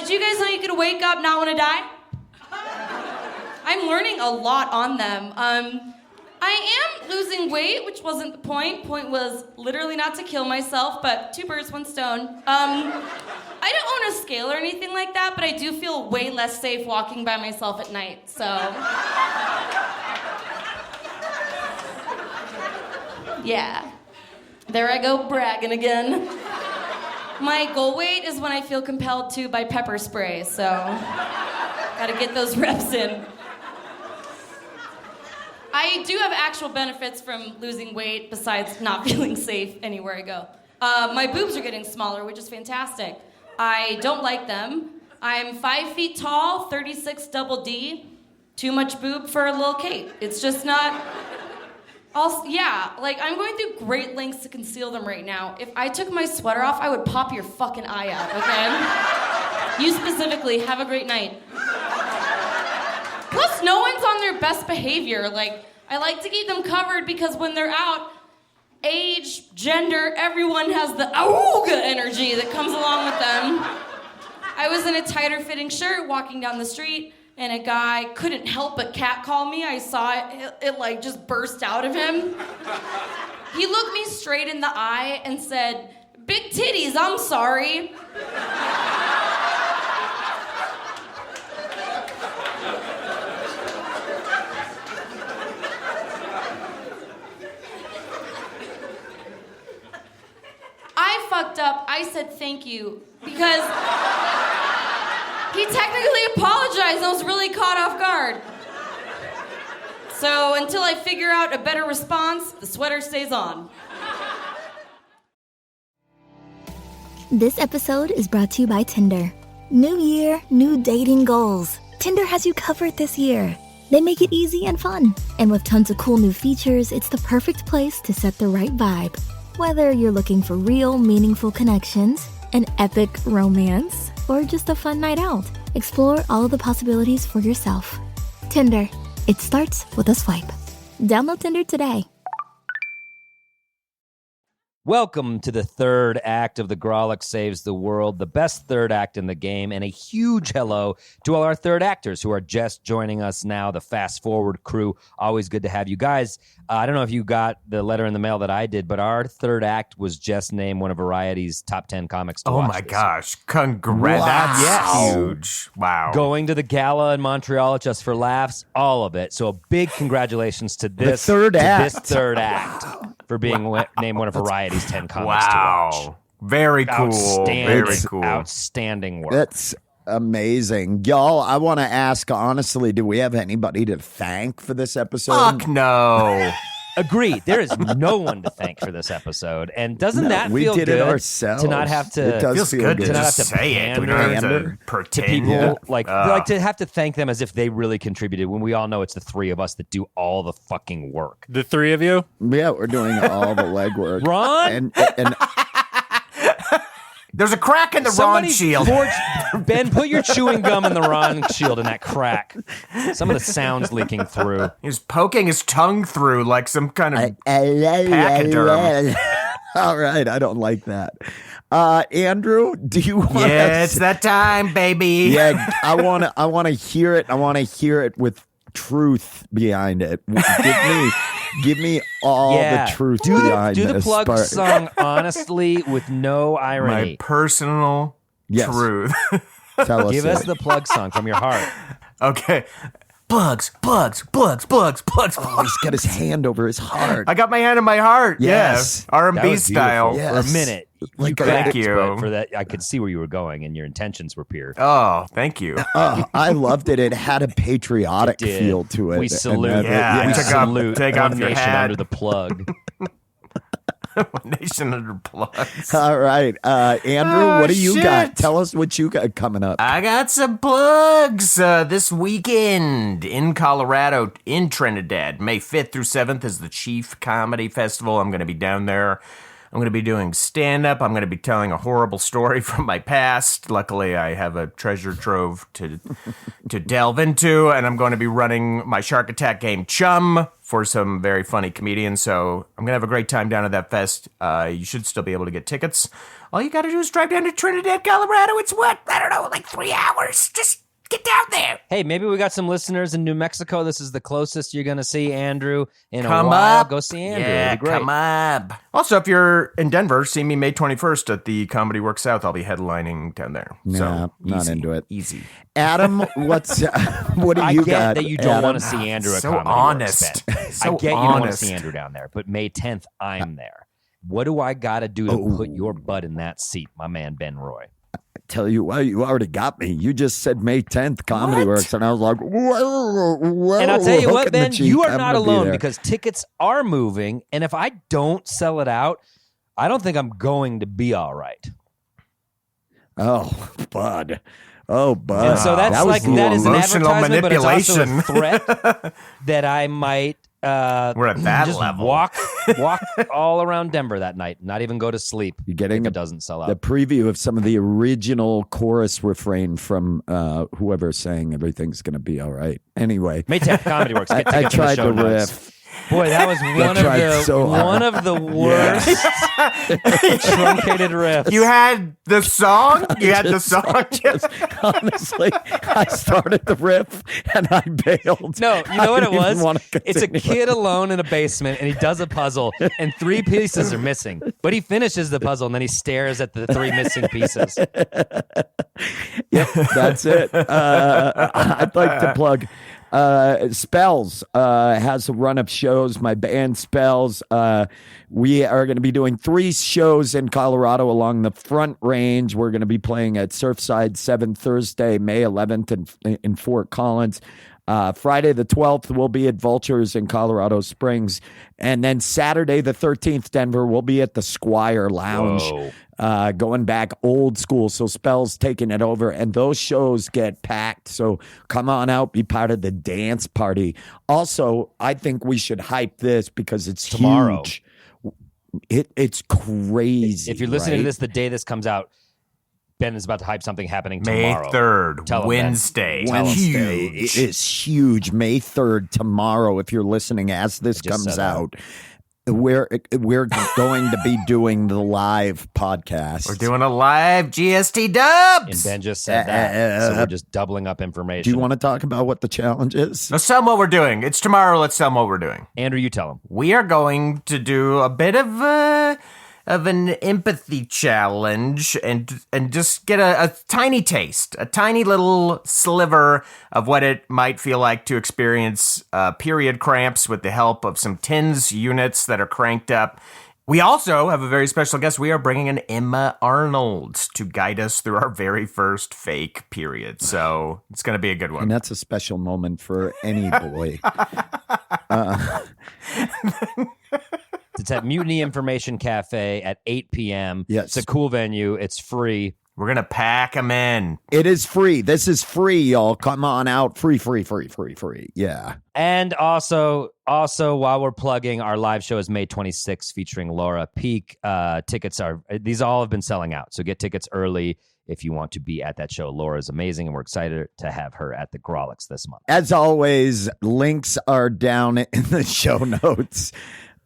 Did you guys know you could wake up, not want to die? I'm learning a lot on them. I am losing weight, which wasn't the point. Point was literally not to kill myself, but 2 birds, 1 stone. I don't own a scale or anything like that, but I do feel way less safe walking by myself at night, so. Yeah. There I go bragging again. My goal weight is when I feel compelled to by pepper spray, so gotta get those reps in. I do have actual benefits from losing weight besides not feeling safe anywhere I go. My boobs are getting smaller, which is fantastic. I don't like them. I'm 5 feet tall, 36 double D. Too much boob for a little cape. It's just not. Also, yeah, like I'm going through great lengths to conceal them right now. If I took my sweater off, I would pop your fucking eye out, okay? You specifically, have a great night. Plus, no one's on their best behavior. Like, I like to keep them covered because when they're out, age, gender, everyone has the auga energy that comes along with them. I was in a tighter fitting shirt walking down the street, and a guy couldn't help but catcall me. I saw it like just burst out of him. He looked me straight in the eye and said, "Big titties, I'm sorry." I fucked up. I said thank you because he technically apologized and I was really caught off guard. So until I figure out a better response, the sweater stays on. This episode is brought to you by Tinder. New year, new dating goals. Tinder has you covered this year. They make it easy and fun. And with tons of cool new features, it's the perfect place to set the right vibe. Whether you're looking for real, meaningful connections, an epic romance, or just a fun night out, explore all of the possibilities for yourself. Tinder. It starts with a swipe. Download Tinder today. Welcome to the third act of The Grawlix Saves the World, the best third act in the game, and a huge hello to all our third actors who are just joining us now, the Fast Forward crew. Always good to have you guys. I don't know if you got the letter in the mail that I did, but our third act was just named one of Variety's top 10 comics to watch. Oh my gosh. Congrats. Wow. That's huge. Wow. Going to the gala in Montreal Just for Laughs, all of it. So a big congratulations to this third act. This third act for being named one of Variety's 10 comics to watch. Wow. Very cool. Very cool. Outstanding work. That's amazing. Y'all, I want to ask honestly, do we have anybody to thank for this episode? Fuck no. Agreed. There is no one to thank for this episode, and doesn't that we feel did good it ourselves. to not have to? It does Feels feel good good. to not just have to say it. We don't have to pander to pretend. people like to have to thank them as if they really contributed when we all know it's the three of us that do all the fucking work. The three of you? Yeah, we're doing all the legwork. Ron? And There's a crack in the Somebody Ron shield. Ben, put your chewing gum in the Ron shield in that crack. Some of the sound's leaking through. He's poking his tongue through like some kind of pachyderm. all right, I don't like that. Andrew, do you want Yeah, it's that time, baby. Yeah, I want to hear it. I want to hear it with truth behind it. Give me all the truth behind do the this plug part. song honestly with no irony. My personal truth. Tell us Give us the plug song from your heart. Okay. Plugs. Oh, he's got his hand over his heart. I got my hand in my heart. Yes. Yeah. R&B That was style. beautiful. Yes. For a minute. Like you a- cracked, Thank you. but for that, I could see where you were going, and your intentions were pure. Oh, thank you. I loved it. It had a patriotic Did. feel to it. We salute. And Yeah, we take off- salute take One off your Nation hat. under the plug. Nation under plugs. All right, Andrew, Oh, what do you got? shit. Tell us what you got coming up. I got some plugs this weekend in Colorado, in Trinidad. May 5th through 7th is the Chief Comedy Festival. I'm going to be down there. I'm going to be doing stand-up. I'm going to be telling a horrible story from my past. Luckily, I have a treasure trove to delve into, and I'm going to be running my Shark Attack game Chum for some very funny comedians. So I'm going to have a great time down at that fest. You should still be able to get tickets. All you got to do is drive down to Trinidad, Colorado. It's what? I don't know, like 3 hours. Just get down there. Hey, maybe we got some listeners in New Mexico. This is the closest you're going to see Andrew in Come a while. up. Go see Andrew. Yeah, It'd be great. come up. Also, if you're in Denver, see me May 21st at the Comedy Works South. I'll be headlining down there. Nah, So, not easy, into it. Easy. Adam, what do I you get got? that you don't Adam? want to see Andrew at So Comedy honest. Works, Ben. So I get you don't want to honest. see Andrew down there, but May 10th, I'm there. What do I got to do to put your butt in that seat, my man Ben Roy? Tell you what, you already got me. You just said May 10th, Comedy Works, and I was like, whoa. And I'll tell you how what, can the Ben, Chief- you are I'm not gonna be alone there. because tickets are moving, and if I don't sell it out, I don't think I'm going to be all right. Oh, Bud. Oh, Bud. And so that is an emotional advertisement, but it's also a manipulation. threat that I might We're at that just level. walk all around Denver that night, not even go to sleep. You're getting if it doesn't sell out. the preview of some of the original chorus refrain from whoever's saying everything's going to be all right. Anyway, Maytap Comedy Works. Get I tickets in the tried show to notes. riff. Boy, that was one of the worst truncated riffs. You had the song? You had the song? Honestly, I started the riff and I bailed. No, you know what it I didn't was? wanna It's a continue. kid alone in a basement, and he does a puzzle, and 3 pieces are missing. But he finishes the puzzle, and then he stares at the 3 missing pieces. Yep, that's it. I'd like to plug Spells has a run of shows. My band Spells. We are going to be doing 3 shows in Colorado along the Front Range. We're going to be playing at Surfside 7 Thursday, May 11th in Fort Collins. Friday the 12th, we'll be at Vultures in Colorado Springs. And then Saturday the 13th, Denver, we'll be at the Squire Lounge. Going back old school. So Spells taking it over. And those shows get packed. So come on out, be part of the dance party. Also, I think we should hype this because it's Tomorrow. huge. It's crazy. If you're listening to right? this the day this comes out, Ben is about to hype something happening May tomorrow. 3rd, Tell him, Ben. Wednesday. Wednesday. Huge. It is huge. May 3rd, tomorrow, if you're listening as this I just comes said that. out. We're going to be doing the live podcast. We're doing a live GST And dubs. Ben just said that. So we're just doubling up information. Do you want to talk about what the challenge is? Let's tell them what we're doing. It's tomorrow. Let's tell them what we're doing. Andrew, you tell him. We are going to do a bit of an empathy challenge and just get a tiny taste, a tiny little sliver of what it might feel like to experience period cramps with the help of some TENS units that are cranked up. We also have a very special guest. We are bringing in Emma Arnold to guide us through our very first fake period. So it's going to be a good And one. that's a special moment for any boy. It's at Mutiny Information Cafe at 8 p.m. Yes. It's a cool venue. It's free. We're going to pack them in. It is free. This is free, y'all. Come on out. Free. Yeah. And also while we're plugging, our live show is May 26th featuring Laura Peak. These all have been selling out. So get tickets early if you want to be at that show. Laura's amazing, and we're excited to have her at the Grolix this month. As always, links are down in the show notes.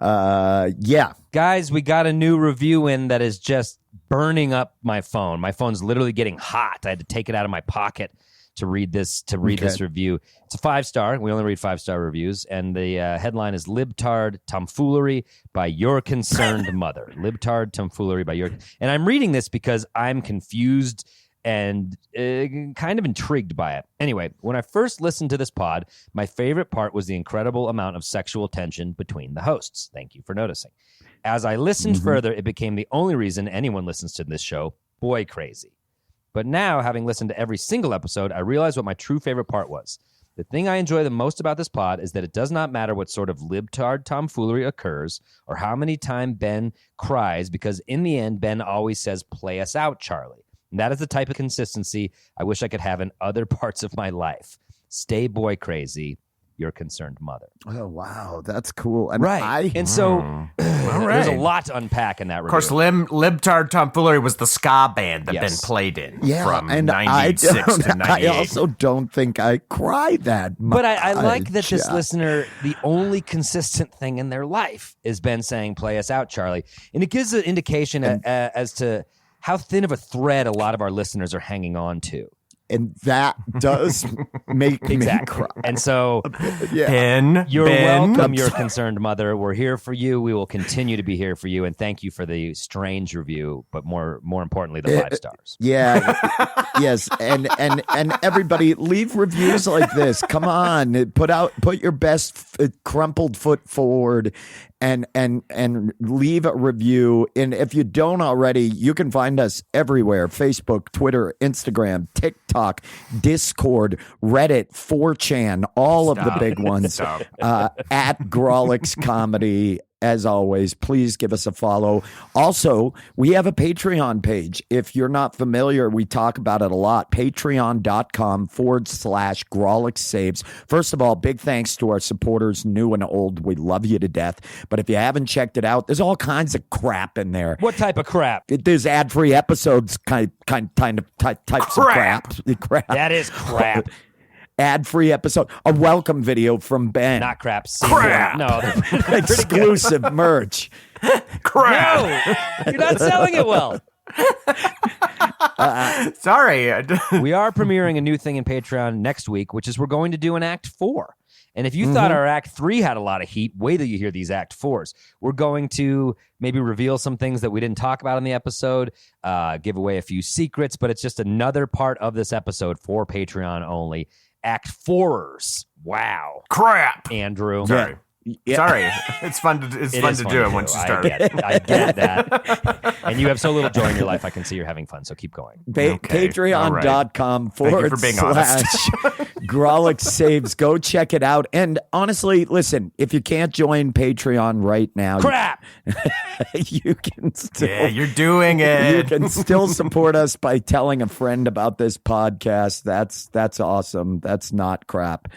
Yeah. Guys, we got a new review in that is just burning up my phone. My phone's literally getting hot. I had to take it out of my pocket to read this review. It's a 5-star. We only read 5-star reviews, and the headline is "Libtard Tomfoolery by Your Concerned Mother." Libtard Tomfoolery by your. And I'm reading this because I'm confused and kind of intrigued by it. Anyway, when I first listened to this pod, my favorite part was the incredible amount of sexual tension between the hosts. Thank you for noticing. As I listened further, it became the only reason anyone listens to this show, boy crazy. But now, having listened to every single episode, I realized what my true favorite part was. The thing I enjoy the most about this pod is that it does not matter what sort of libtard tomfoolery occurs or how many times Ben cries, because in the end, Ben always says, "Play us out, Charlie." And that is the type of consistency I wish I could have in other parts of my life. Stay boy crazy, Your Concerned Mother. Oh, wow. That's cool. And Right. And so there's a lot to unpack in that review. Of course, Libtard Tomfoolery was the ska band that Yes. Ben played in yeah, from and 96 to 98. I also don't think I cry that much. But I like that this listener, the only consistent thing in their life is Ben saying, "Play us out, Charlie." And it gives an indication as to how thin of a thread a lot of our listeners are hanging on to. And that does make me cry. And so Yeah. Ben, you're Ben. welcome, Your Concerned Mother. We're here for you. We will continue to be here for you. And thank you for the strange review, but more importantly, the 5 stars. Yeah. Yes. And everybody leave reviews like this. Come on. Put your best crumpled foot forward and leave a review. And if you don't already, you can find us everywhere: Facebook, Twitter, Instagram, TikTok, Discord, Reddit, 4chan, all of the big ones. Stop. At Grolix Comedy. as always, please give us a follow. Also, we have a Patreon page. If you're not familiar, we talk about it a lot. Patreon.com/Grawlix Saves. First of all, big thanks to our supporters, new and old. We love you to death. But if you haven't checked it out, there's all kinds of crap in there. What type of crap? There's ad-free episodes, types of crap. That is crap. Ad-free episode, a welcome video from Ben. Not crap. Crap. No. Exclusive merch. Crap. No, you're not selling it well. Sorry. We are premiering a new thing in Patreon next week, which is we're going to do an Act 4. And if you thought our Act 3 had a lot of heat, wait till you hear these Act 4s. We're going to maybe reveal some things that we didn't talk about in the episode, give away a few secrets, but it's just another part of this episode for Patreon only. Act 4ers. Wow. Crap. Andrew. Sorry. Yeah. Sorry. It's fun to do it once you start. I get that. And you have so little joy in your life, I can see you're having fun, so keep going. Patreon.com / Grawlix Saves. Go check it out. And honestly, listen, if you can't join Patreon right now, Crap. You can still. Yeah, you're doing it. You can still support us by telling a friend about this podcast. That's awesome. That's not crap.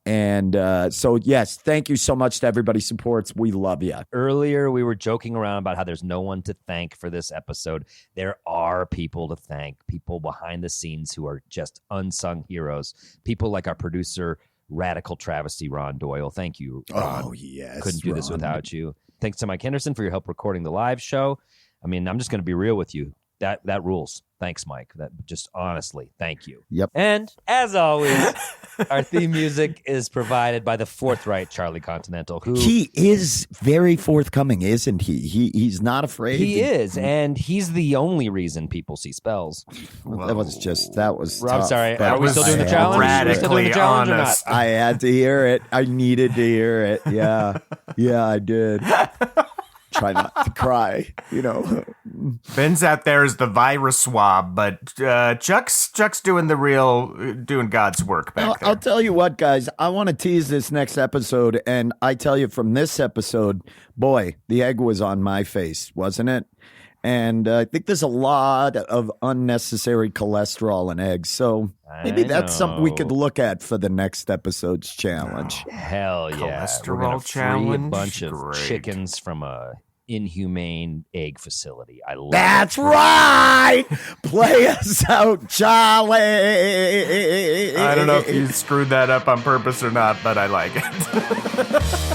And so, yes, thank you so much to everybody who supports. We love you. Earlier, we were joking around about how there's no one to thank for this episode. There are people to thank, people behind the scenes who are just unsung heroes. People like our producer, Radical Travesty, Ron Doyle. Thank you, Ron. Oh, yes. Couldn't do this Ron. without you. Thanks to Mike Henderson for your help recording the live show. I mean, I'm just going to be real with you. That rules. Thanks, Mike. That just honestly, thank you. Yep. And as always, our theme music is provided by the forthright Charlie Continental, who He is very forthcoming, isn't he? He's not afraid. he is, and he's the only reason people see spells. That was I'm tough, sorry. but Are we still doing the challenge? Are we still doing the radically challenge or not? honest. I had to hear it. I needed to hear it. Yeah. Yeah, I did. Try not to cry, Ben's out there as the virus swab, but Chuck's doing doing God's work back there. I'll tell you what, guys. I want to tease this next episode, and I tell you from this episode, boy, the egg was on my face, wasn't it? And I think there's a lot of unnecessary cholesterol in eggs, so maybe that's something we could look at for the next episode's challenge. Hell yeah. Cholesterol We're gonna free a challenge? bunch of Great. chickens from a inhumane egg facility. I love That's it. right. Play us out, Charlie. I don't know if you screwed that up on purpose or not, but I like it.